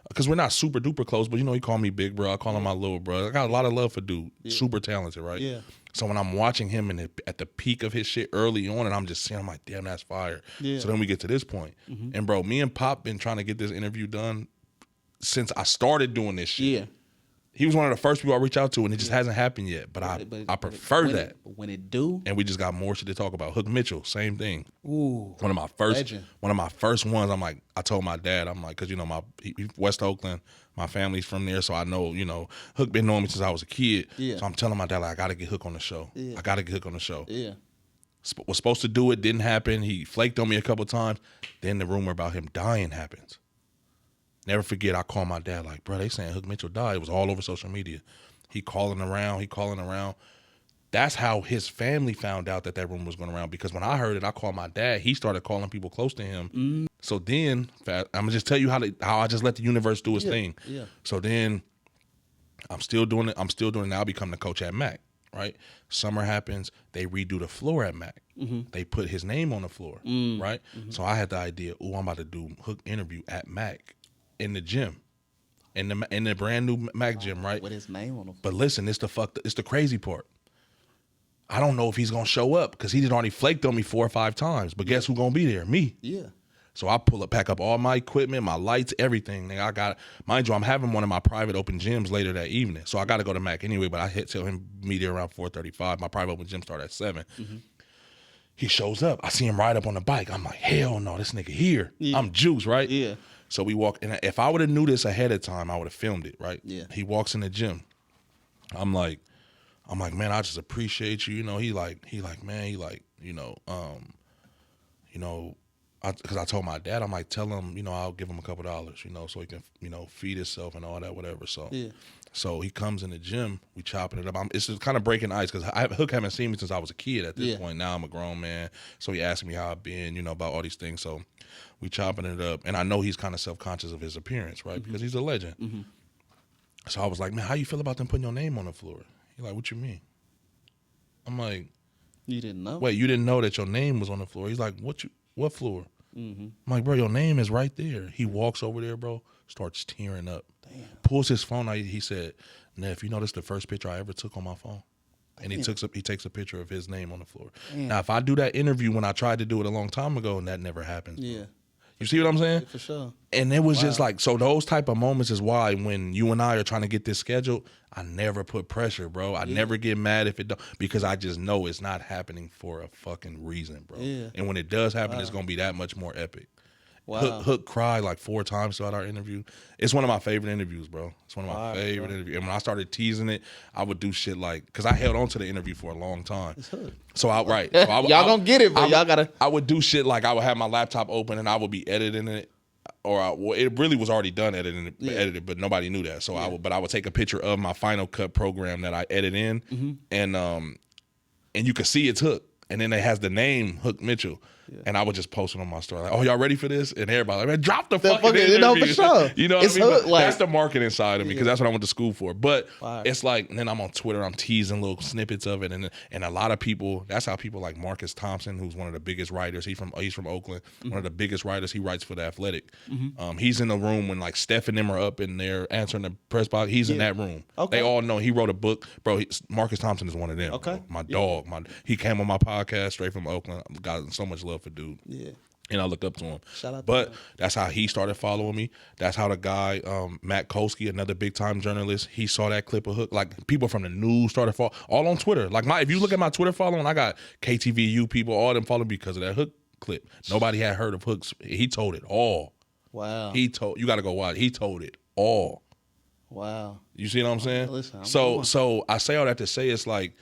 because we're not super duper close, but you know, he called me big bro. I call him my little bro. I got a lot of love for dude. Super talented, right? Yeah. So when I'm watching him at the peak of his shit early on, and I'm just seeing, I'm like, damn, that's fire. Yeah. So then we get to this point. And bro, me and Pop been trying to get this interview done since I started doing this shit. Yeah. He was one of the first people I reach out to, and it just hasn't happened yet. But I prefer that. When it do, and we just got more shit to talk about. Hook Mitchell, same thing. Ooh, one of my first ones. I'm like, I told my dad, I'm like, because you know West Oakland, my family's from there, so I know, you know, Hook been knowing me since I was a kid. Yeah. So I'm telling my dad, like, I gotta get Hook on the show. Yeah. I gotta get Hook on the show. Yeah. Was supposed to do it, didn't happen. He flaked on me a couple times. Then the rumor about him dying happens. Never forget, I called my dad, like, bro, they saying Hook Mitchell died. It was all over social media. He calling around. That's how his family found out that rumor was going around, because when I heard it, I called my dad. He started calling people close to him. So then, I'm going to just tell you how I just let the universe do its thing. Yeah. So then, I'm still doing it. Now I become the coach at Mac, right? Summer happens. They redo the floor at Mac. They put his name on the floor, right? So I had the idea, I'm about to do Hook interview at Mac. In the gym, in the brand new Mac gym, right? With his name on the floor. But listen, it's the crazy part. I don't know if he's gonna show up, because he did already flaked on me 4 or 5 times. But guess who's gonna be there? Me. Yeah. So I pack up all my equipment, my lights, everything. I got, mind you, I'm having one of my private open gyms later that evening, so I got to go to Mac anyway. But I tell him meet there around 4:35. My private open gym start at 7. He shows up. I see him ride up on the bike. I'm like, hell no, this nigga here. Yeah. I'm juiced, right? Yeah. So we walk, and if I would have knew this ahead of time, I would have filmed it, right? Yeah. He walks in the gym. I'm like, man, I just appreciate you. You know, he like, man, you know, because I told my dad, I'm like, tell him, you know, I'll give him a couple $, you know, so he can, you know, feed himself and all that, whatever. So, so he comes in the gym, we chopping it up. It's just kind of breaking ice, because Hook haven't seen me since I was a kid at this point. Now I'm a grown man. So he asked me how I've been, you know, about all these things. So we chopping it up. And I know he's kind of self-conscious of his appearance, right? Because he's a legend. So I was like, man, how you feel about them putting your name on the floor? He's like, what you mean? I'm like, you didn't know? Wait, you didn't know that your name was on the floor? He's like, what floor? I'm like, bro, your name is right there. He walks over there, bro, starts tearing up. Damn. Pulls his phone out. He said, Neff, you know this is the first picture I ever took on my phone? And he takes a picture of his name on the floor. Damn. Now, if I do that interview when I tried to do it a long time ago, and that never happens. Yeah. Bro. You see what I'm saying? For sure. And it was just like, so those type of moments is why when you and I are trying to get this scheduled, I never put pressure, bro. I never get mad if it don't, because I just know it's not happening for a fucking reason, bro. Yeah. And when it does happen, it's gonna be that much more epic. Wow. Hook cried like 4 times throughout our interview. It's one of my favorite interviews, bro. It's one of my favorite interviews. And when I started teasing it, I would do shit like, because I held on to the interview for a long time. So y'all gonna get it, but y'all gotta. I would do shit like I would have my laptop open and I would be editing it. Well, it really was already done edited, but nobody knew that. So I would take a picture of my Final Cut program that I edit in, and you could see it's Hook, and then it has the name Hook Mitchell. Yeah. And I would just post it on my story like, "Oh, y'all ready for this?" And everybody like, "Man, drop the fucking interview." No, for sure. You know what I mean? Hook, like, that's the marketing side of me because that's what I went to school for. But it's like, and then I'm on Twitter, I'm teasing little snippets of it, and a lot of people. That's how people like Marcus Thompson, who's one of the biggest writers. He's from Oakland, one of the biggest writers. He writes for The Athletic. He's in the room when like Steph and them are up in there answering the press box. He's in that room. Okay. They all know he wrote a book, bro. Marcus Thompson is one of them. Okay. Bro. My dog. He came on my podcast straight from Oakland. Got so much love for dude. Yeah. And I looked up to him. Shout out to but him. that's how he started following me. That's how the guy, Matt Kolsky, another big time journalist, he saw that clip of Hook. Like people from the news started following, all on Twitter. Like if you look at my Twitter following, I got KTVU people, all them following because of that Hook clip. Nobody had heard of Hook's. He told it all. Wow. You got to go watch. He told it all. Wow. You see what I'm saying? Listen, so I say all that to say it's like,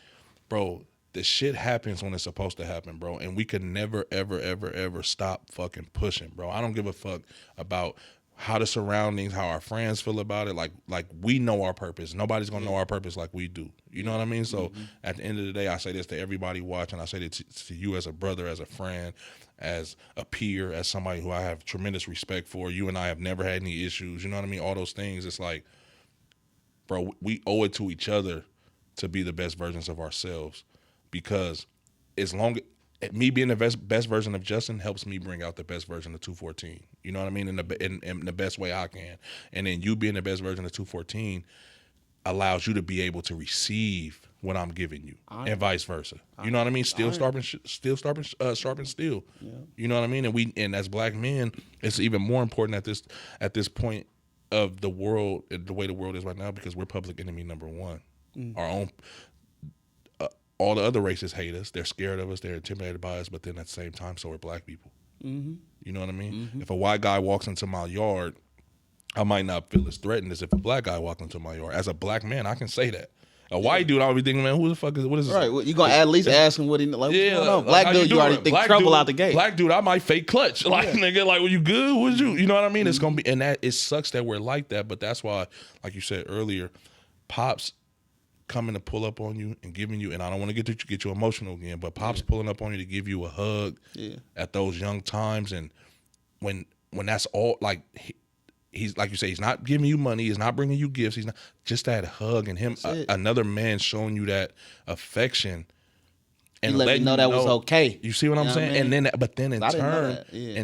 bro, the shit happens when it's supposed to happen, bro. And we can never, ever, ever, ever stop fucking pushing, bro. I don't give a fuck about how the surroundings, how our friends feel about it. Like we know our purpose. Nobody's gonna know our purpose like we do. You know what I mean? So at the end of the day, I say this to everybody watching. I say this to you as a brother, as a friend, as a peer, as somebody who I have tremendous respect for. You and I have never had any issues. You know what I mean? All those things. It's like, bro, we owe it to each other to be the best versions of ourselves. Because as long as me being the best version of Justin helps me bring out the best version of 214. You know what I mean? In the best way I can. And then you being the best version of 214 allows you to be able to receive what I'm giving you, and vice versa. You know what I mean? Steel sharpens steel. Yeah. You know what I mean? And as black men, it's even more important at this point of the world, the way the world is right now, because we're public enemy number one. Our own. All the other races hate us. They're scared of us. They're intimidated by us. But then at the same time, so are black people. You know what I mean? If a white guy walks into my yard, I might not feel as threatened as if a black guy walked into my yard. As a black man, I can say that. A white dude, I'll be thinking, man, who the fuck what is this? Right, well, you gonna at least ask him what he like. Yeah, no, black dude, you already think black trouble dude, out the gate. Black dude, I might fake clutch. Like nigga, like, well, you good? What's you? You know what I mean? It's gonna be, and that it sucks that we're like that, but that's why, like you said earlier, Pops coming to pull up on you and giving you, and I don't want to get you emotional again, but Pops pulling up on you to give you a hug at those young times, and when that's all, like he's like you say, he's not giving you money, he's not bringing you gifts, he's not, just that hug and him, another man showing you that affection. And let me know that was okay. You see what I'm saying? I mean? And then, but then in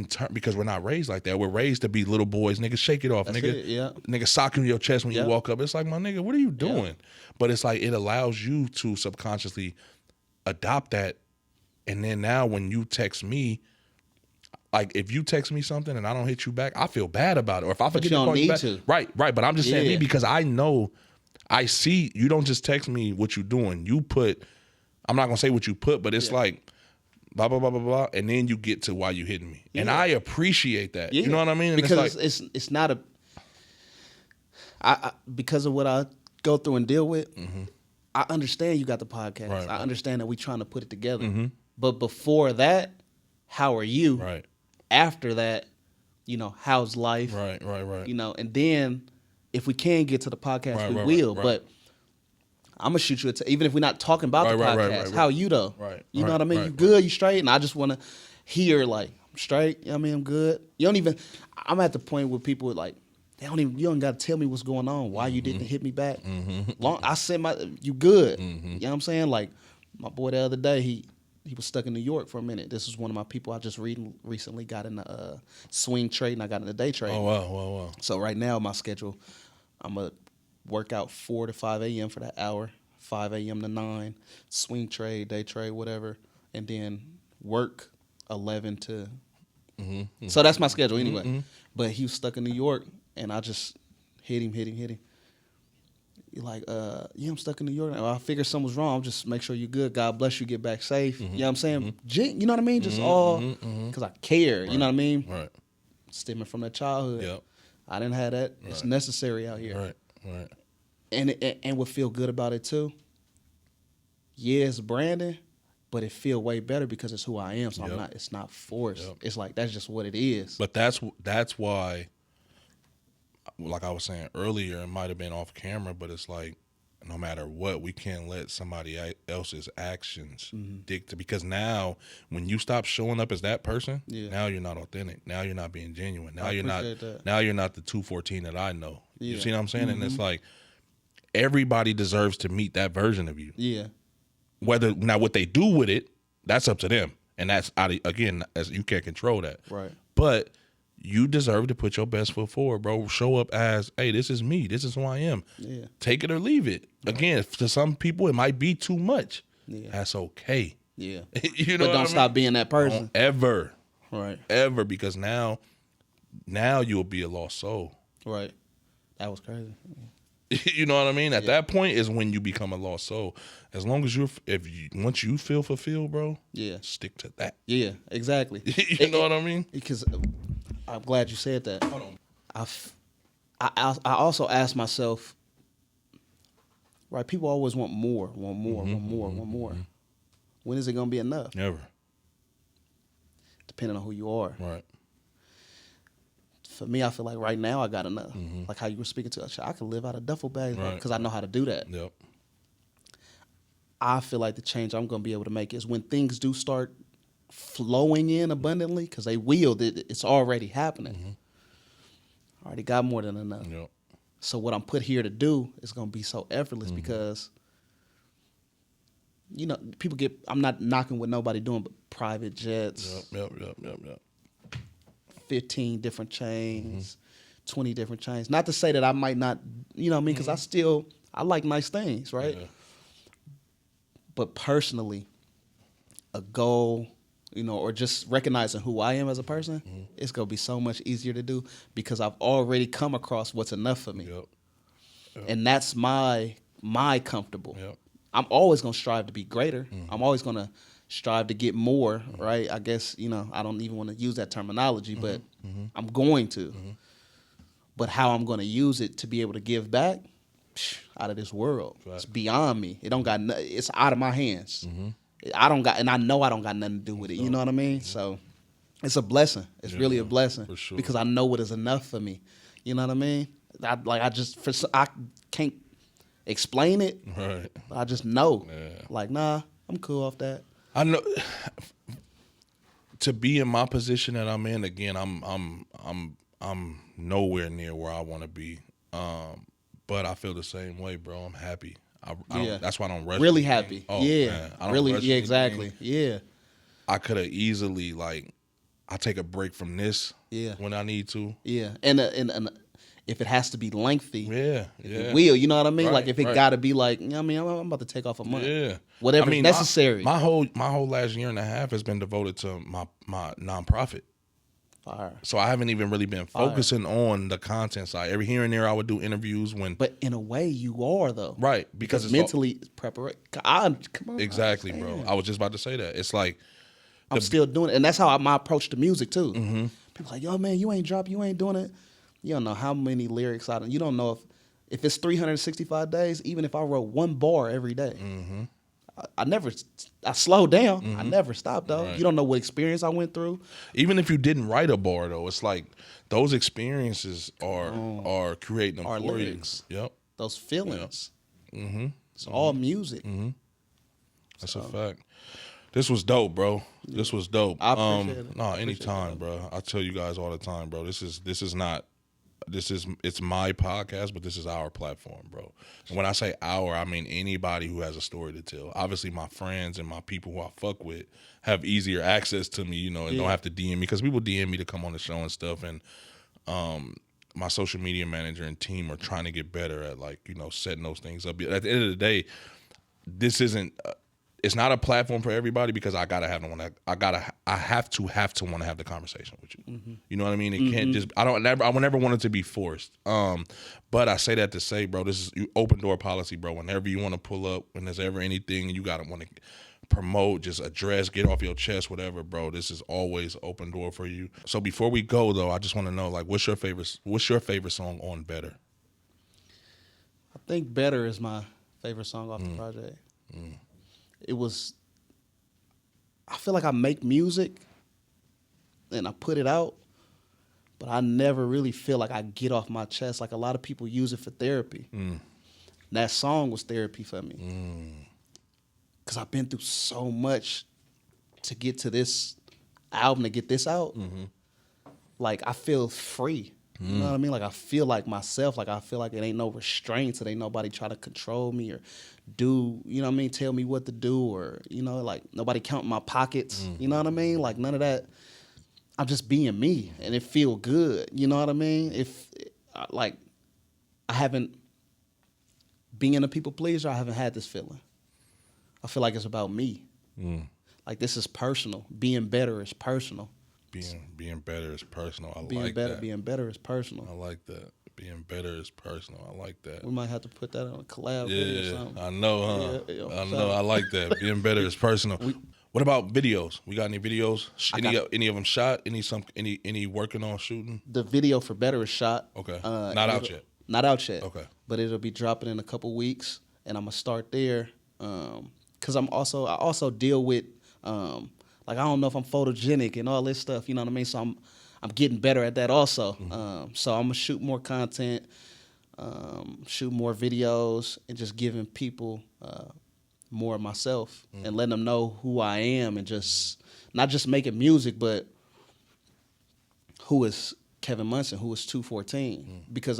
turn, because we're not raised like that. We're raised to be little boys. Nigga, shake it off. Nigga, sock in your chest when you walk up. It's like, my nigga, what are you doing? Yeah. But it's like, it allows you to subconsciously adopt that. And then now when you text me, like if you text me something and I don't hit you back, I feel bad about it. Or if I forget to call you back. Right. But I'm just saying me because I know, I see, you don't just text me what you're doing. You put, I'm not gonna say what you put, but it's like blah blah blah blah blah, and then you get to why you hitting me, and I appreciate that. You know what I mean? And because it's not I because of what I go through and deal with. I understand you got the podcast. Right. I understand that we trying to put it together. But before that, how are you? Right. After that, you know, how's life? Right. You know, and then if we can get to the podcast, we will. But I'm gonna shoot you even if we're not talking about the podcast. How are you though? You know what I mean? You good? You straight? And I just want to hear like, I'm straight. You know what I mean? I'm good. You don't even. I'm at the point where people like, they don't even. You don't got to tell me what's going on. Why you didn't hit me back? I said you good. You know what I'm saying? Like my boy the other day, he was stuck in New York for a minute. This was one of my people I just recently got in the swing trade, and I got in the day trade. Oh wow. So right now my schedule, I'm a work out 4 to 5 a.m. for that hour, 5 a.m. to 9, swing trade, day trade, whatever, and then work 11 to So that's my schedule anyway. But he was stuck in New York, and I just hit him. You're like, yeah, I'm stuck in New York. I figured something was wrong. Just make sure you're good. God bless you. Get back safe. You know what I'm saying? You know what I mean? Just all because I care. Right. You know what I mean? Right. Stemming from that childhood. Yep. I didn't have that. Right. It's necessary out here. Right. Right. And what feel good about it too. Yeah, it's branding, but it feel way better because it's who I am. So it's not forced. Yep. It's like that's just what it is. But that's why, like I was saying earlier, it might have been off camera, but it's like no matter what, we can't let somebody else's actions dictate. Because now, when you stop showing up as that person, now you're not authentic. Now you're not being genuine. Now you're not. That. Now you're not the 214 that I know. Yeah. You see what I'm saying? And it's like everybody deserves to meet that version of you. Yeah. Whether now what they do with it, that's up to them, and that's out of, again, as you can't control that. Right. But you deserve to put your best foot forward, bro. Show up as, hey, this is me. This is who I am. Yeah. Take it or leave it. Right. Again, to some people, it might be too much. Yeah. That's okay. Yeah. You know, but don't stop being that person. Don't ever. Right. Ever, because now you'll be a lost soul. Right. That was crazy. You know what I mean? At that point is when you become a lost soul. As long as once you feel fulfilled, bro, stick to that. Yeah, exactly. You know what I mean? Because I'm glad you said that. Hold on. I also ask myself, right? People always want more. When is it gonna be enough? Never. Depending on who you are. Right. For me, I feel like right now I got enough. Like how you were speaking to us, I can live out of duffel bags because I know how to do that. Yep. I feel like the change I'm going to be able to make is when things do start flowing in abundantly, because they will. It's already happening. I already got more than enough. Yep. So what I'm put here to do is going to be so effortless because, you know, people get. I'm not knocking what nobody doing, but private jets. Yep. 15 different chains, 20 different chains. Not to say that I might not, you know what I mean? Because I like nice things, right? Yeah. But personally, a goal, you know, or just recognizing who I am as a person, it's going to be so much easier to do because I've already come across what's enough for me. Yep. And that's my comfortable. Yep. I'm always going to strive to be greater. I'm always going to strive to get more, right? I guess, you know, I don't even want to use that terminology, but I'm going to. But how I'm going to use it to be able to give back, out of this world. Right. It's beyond me. It don't got. It's out of my hands. I don't got, and I know I don't got nothing to do with it. You know what I mean? So it's a blessing. It's really a blessing for sure. Because I know what is enough for me. You know what I mean? I can't explain it. Right. But I just know. Yeah. Like, nah, I'm cool off that. I know. To be in my position that I'm in, again, I'm nowhere near where I want to be. But I feel the same way, bro. I'm happy. That's why I don't rush. Really happy. Oh, yeah. Man, I don't really. rush Yeah. Exactly. anything. Yeah. I could have easily I take a break from this. Yeah. When I need to. Yeah. And if it has to be lengthy. Yeah. It will. You know what I mean? Right, like if it got to be like, you know what I mean, I'm about to take off a month. Yeah. Whatever's necessary. My whole last year and a half has been devoted to my nonprofit. Fire. So I haven't even really been focusing on the content side. Every here and there I would do interviews but in a way you are though. Right. Because it's mentally preparation. Come on. Exactly, bro. I was just about to say that. It's like I'm still doing it. And that's how my approach to music too. People like, yo man, you ain't doing it. You don't know how many lyrics you don't know if it's 365 days, even if I wrote one bar every day. I slowed down. I never stopped though. Right. You don't know what experience I went through. Even if you didn't write a bar though, it's like those experiences are creating them for lyrics. You. Yep. Those feelings. Yep. It's all music. That's a fact. This was dope, bro. This was dope. I appreciate it. No, anytime, bro. I tell you guys all the time, bro. It's my podcast, but this is our platform, bro. And when I say our, I mean anybody who has a story to tell. Obviously, my friends and my people who I fuck with have easier access to me, you know, and don't have to DM me because people DM me to come on the show and stuff. And my social media manager and team are trying to get better at setting those things up. At the end of the day, this isn't it's not a platform for everybody because I gotta have I have to want to have the conversation with you. Mm-hmm. You know what I mean? It can't just I would never want it to be forced. But I say that to say, bro, this is open door policy, bro. Whenever you want to pull up, when there's ever anything and you gotta want to promote, just address, get off your chest, whatever, bro. This is always open door for you. So before we go though, I just want to know, like, what's your favorite song on Better? I think Better is my favorite song off the project. It was, I feel like I make music and I put it out, but I never really feel like I get off my chest. Like a lot of people use it for therapy. That song was therapy for me. Because I've been through so much to get to this album, to get this out. Like I feel free. You know what I mean? Like I feel like myself. Like I feel like it ain't no restraints. It ain't nobody trying to control me or do, you know what I mean, tell me what to do or, you know, like nobody counting my pockets. You know what I mean? Like none of that. I'm just being me and it feel good. You know what I mean? Like I haven't, being a people pleaser, I haven't had this feeling. I feel like it's about me. Like this is personal. Being better is personal. Being better is personal. Being better is personal. I like that. Being better is personal. I like that. We might have to put that on a collab video or something. I know, huh? I know. I like that. Being better is personal. What about videos? We got any videos? Any of them shot? Any working on shooting? The video for Better is shot. Okay. Not out yet. Not out yet. Okay. But it'll be dropping in a couple weeks, and I'm gonna start there. Cause I also deal with like I don't know if I'm photogenic and all this stuff, you know what I mean? So I'm getting better at that also. So I'm gonna shoot more content, shoot more videos, and just giving people more of myself and letting them know who I am and just not just making music, but who is Kevin Munson, who is 214. Because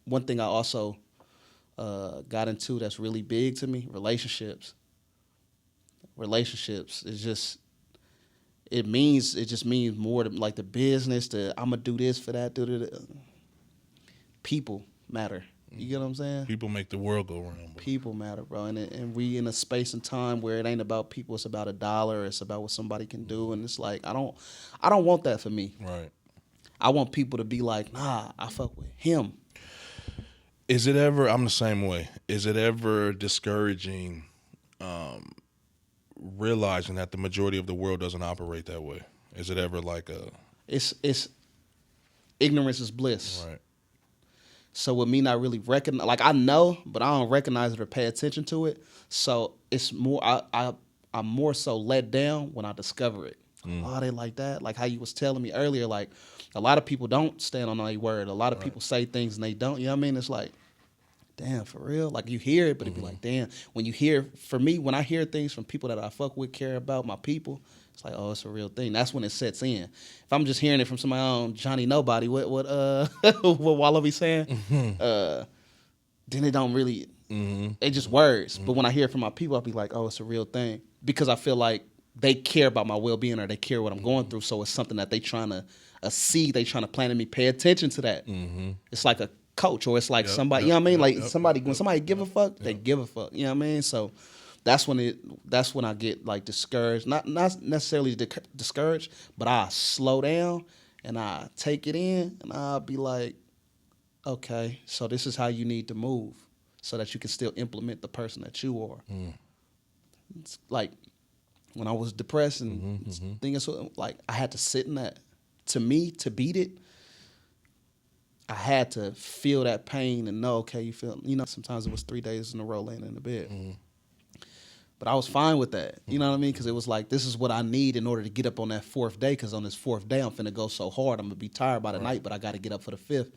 one thing I also got into that's really big to me, relationships. Relationships is just, it just means more to like the business, I'm gonna do this for that, People matter. You get what I'm saying? People make the world go round, bro. People matter, bro. And we in a space and time where it ain't about people, it's about $1, it's about what somebody can do. And it's like I don't want that for me. Right. I want people to be like, nah, I fuck with him. Is it ever, I'm the same way, is it ever discouraging realizing that the majority of the world doesn't operate that way? Is it ever like a... It's ignorance is bliss. Right. So with me not really recognize, like I know, but I don't recognize it or pay attention to it. So it's more, I'm more so let down when I discover it. Oh, they like that? Like how you was telling me earlier, like a lot of people don't stand on their word. A lot of people say things and they don't. You know what I mean? It's like, damn, for real? Like you hear it, but it'd be like, damn. When you hear, for me, when I hear things from people that I fuck with, care about, my people, it's like, oh, it's a real thing. That's when it sets in. If I'm just hearing it from somebody on Johnny Nobody, what Wallow be saying, then it don't really, it just words. But when I hear it from my people, I'll be like, oh, it's a real thing. Because I feel like they care about my well-being or they care what I'm going through. So it's something that they trying to, a seed they trying to plant in me, pay attention to that. It's like a coach, or it's like somebody, you know what I mean? Like somebody, when somebody give a fuck, they give a fuck. You know what I mean? So that's when I get like discouraged. Not necessarily discouraged, but I slow down and I take it in and I'll be like, okay, so this is how you need to move so that you can still implement the person that you are. It's like when I was depressed and thinking, so like I had to sit in that. To me, to beat it, I had to feel that pain and know, okay, you feel, you know, sometimes it was 3 days in a row laying in the bed. But I was fine with that, you know what I mean? Because it was like, this is what I need in order to get up on that fourth day, because on this fourth day, I'm finna go so hard, I'm gonna be tired by the night, but I gotta get up for the fifth.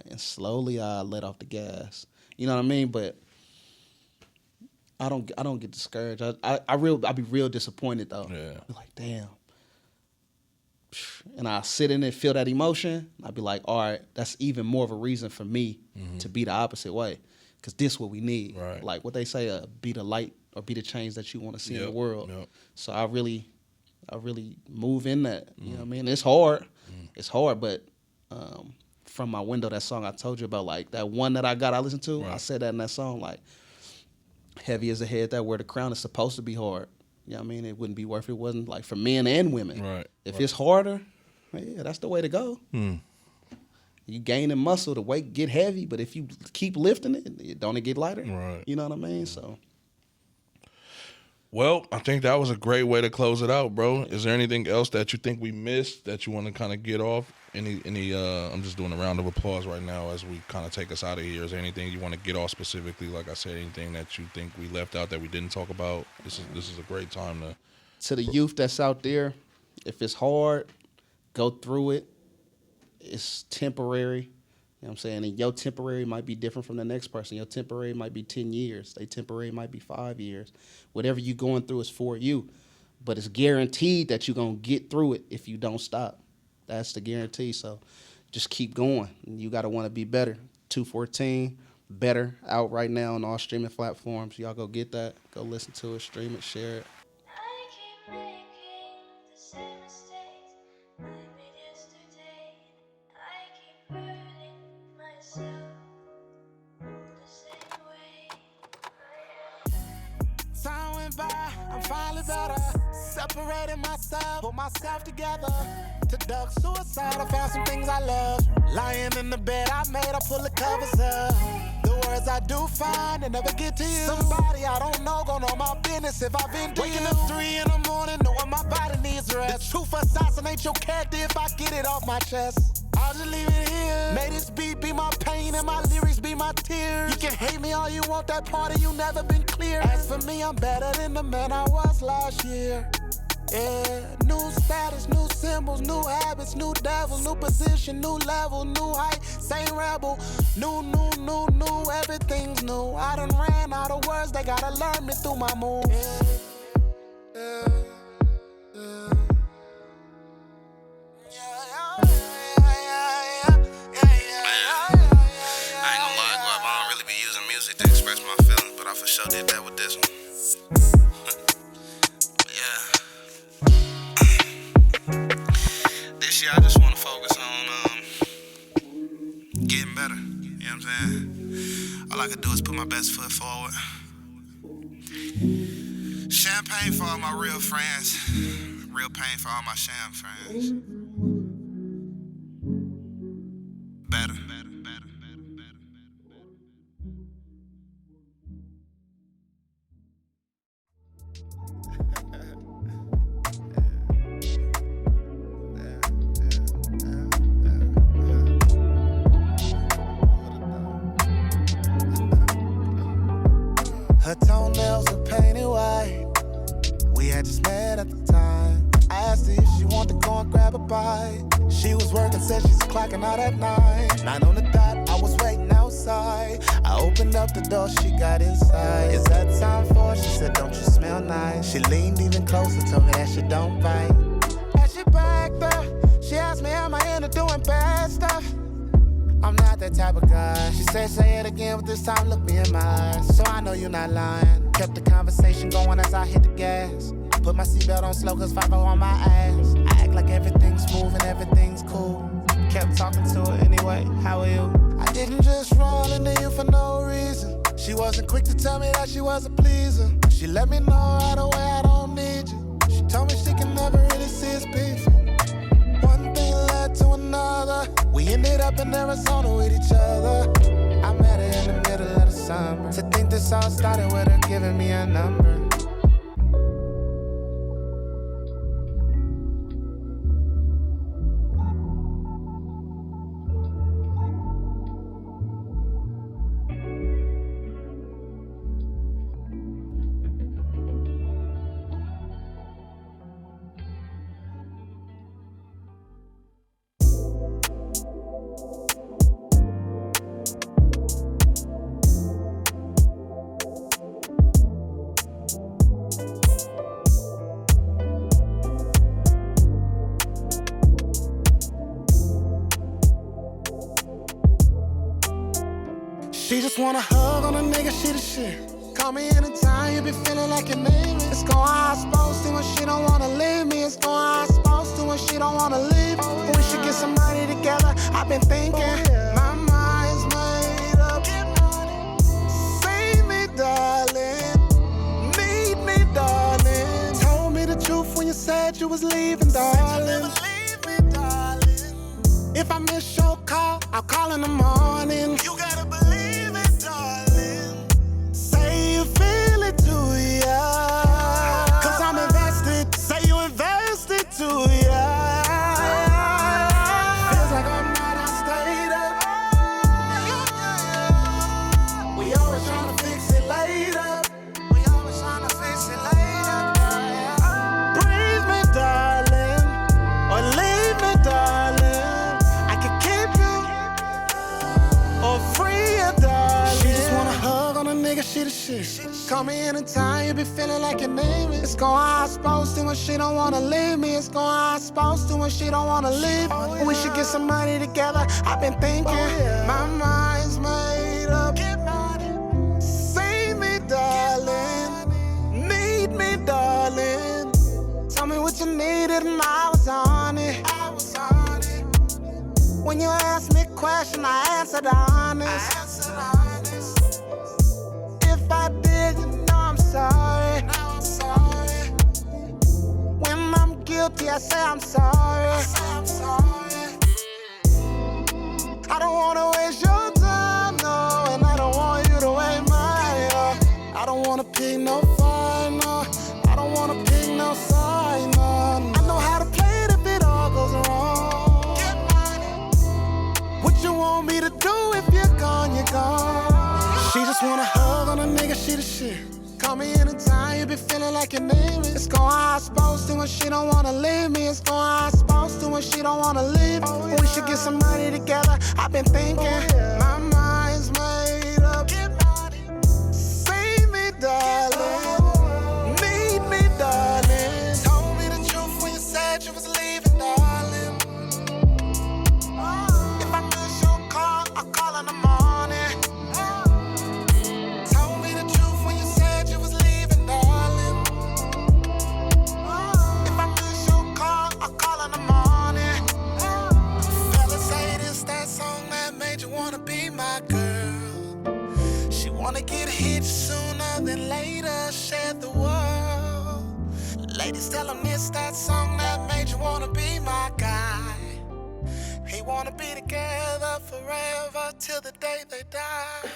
And slowly I let off the gas. You know what I mean? But I don't get discouraged. I be real disappointed though. Yeah. Be like, damn. And I sit in it, feel that emotion. I'd be like, all right, that's even more of a reason for me to be the opposite way. Because this is what we need. Right. Like what they say, be the light or be the change that you want to see in the world. So I really move in that. You know what I mean? It's hard. It's hard, but from my window, that song I told you about, like that one that I listened to, I said that in that song, like, heavy as a head that wear the crown is supposed to be hard. You know what I mean? It wouldn't be worth it. It wasn't like for men and women. Right. If it's harder, yeah, that's the way to go. You gaining muscle, the weight get heavy, but if you keep lifting it, don't it get lighter? Right. You know what I mean? So. Well, I think that was a great way to close it out, bro. Is there anything else that you think we missed that you want to kind of get off? Any? I'm just doing a round of applause right now as we kind of take us out of here. Is there anything you want to get off specifically? Like I said, anything that you think we left out that we didn't talk about? This is a great time to the youth that's out there. If it's hard, go through it. It's temporary. You know what I'm saying? And your temporary might be different from the next person. Your temporary might be 10 years. Their temporary might be 5 years. Whatever you're going through is for you. But it's guaranteed that you're going to get through it if you don't stop. That's the guarantee. So just keep going. You got to want to be better. 214, better, out right now on all streaming platforms. Y'all go get that. Go listen to it, stream it, share it. I keep making the same mistakes I made yesterday. I keep hurting myself the same way. Time went by, I'm finally better. Separating myself, put myself together. To duck suicide, I found some things I love. Lying in the bed I made, I pull the covers up. The words I do find and never get to you. Somebody I don't know gon' know my business if I've been to waking up 3 in the morning, knowing my body needs rest. The truth assassinate your character if I get it off my chest. I'll just leave it here. May this beat be my pain and my lyrics be my tears. You can hate me all you want, that part of you never been clear. As for me, I'm better than the man I was last year. Yeah, new status, new symbols, new habits, new devils, new position, new level, new height, same rebel. New, everything's new. I done ran out of words, they gotta learn me through my moves. I ain't gonna lie, Guap, I don't really be using music to express my feelings, but I for sure did that with this one. This year I just wanna focus on getting better. You know what I'm saying? All I can do is put my best foot forward. Champagne for all my real friends. Real pain for all my sham friends. Better. Her toenails are painted white. We had just met at the time. I asked her if she wanted to go and grab a bite. She was working, said she's clocking out at 9. 9 on the dot, I was waiting outside. I opened up the door, she got inside. Is that time for? She said, don't you smell nice? She leaned even closer, told me that she don't bite. As she backed up, she asked me, am I into doing bad stuff? I'm not that type of guy. She said, say it again, but this time look me in my eyes. So I know you're not lying. Kept the conversation going as I hit the gas. Put my seatbelt on slow cause 5 on my ass. I act like everything's smooth and everything's cool. Kept talking to her anyway, how are you? I didn't just run into you for no reason. She wasn't quick to tell me that she was a pleaser. She let me know right away I don't need you. She told me she can never really see us beef. One thing led to another. We ended up in Arizona with each other. I met her in the middle of the summer. To think this all started with her giving me a number. She just wanna hug on a nigga, she the shit. Call me anytime, you be feeling like your name is. It's going how I'm supposed to when she don't wanna leave me. It's going how I'm supposed to when she don't wanna leave. We should get some money together, I've been thinking. My mind's made up. Save me, darling. Need me, darling. said you was leaving, darling. If I miss your call, I'll call in the morning. You gotta believe it, darling. Say you feel it too, yeah. Cause I'm invested. Say you invested too, yeah. Feels like all night I stayed up. We always tryna fix it later. Breathe me, darling, or leave me, darling. I can keep you or free you, darling. She just wanna hug on a nigga, she the shit. Call me anytime, you be feeling like your name is. It's going how it's supposed to when she don't wanna leave me. It's going how it's supposed to when she don't wanna leave. We should get some money together, I've been thinking. My mind's made up. See me, darling. Need me, darling. Tell me what you needed and I was on it. When you asked me a question, I answered honest. If I did, you know I'm sorry. When I'm guilty, I say I'm sorry. I don't wanna waste your time, no, and I don't want you to waste mine. I don't wanna pick no fight, no. I don't wanna pick no side, no. I know how to play it if it all goes wrong. What you want me to do if you're gone, you're gone. She just wanna hug on a nigga, she the shit. Call me anytime, you be feeling like your name is. It's going how it's supposed to when she don't wanna leave me. It's going how it's supposed to when she don't wanna leave. We should get some money together, I've been thinking. My mind's made up. See me, darling. Need me, darling. Told me the truth when you said you was leaving, darling. If I miss your call, I'll call in the morning. Told me the truth when you said you was leaving, darling. If I miss your call, I'll call in the morning. Fellas say this that song that made you wanna be my girl. She wanna get hit sooner than later, share the world. Ladies, tell them it's that song that made you wanna be my guy. He wanna be together forever till the day they die.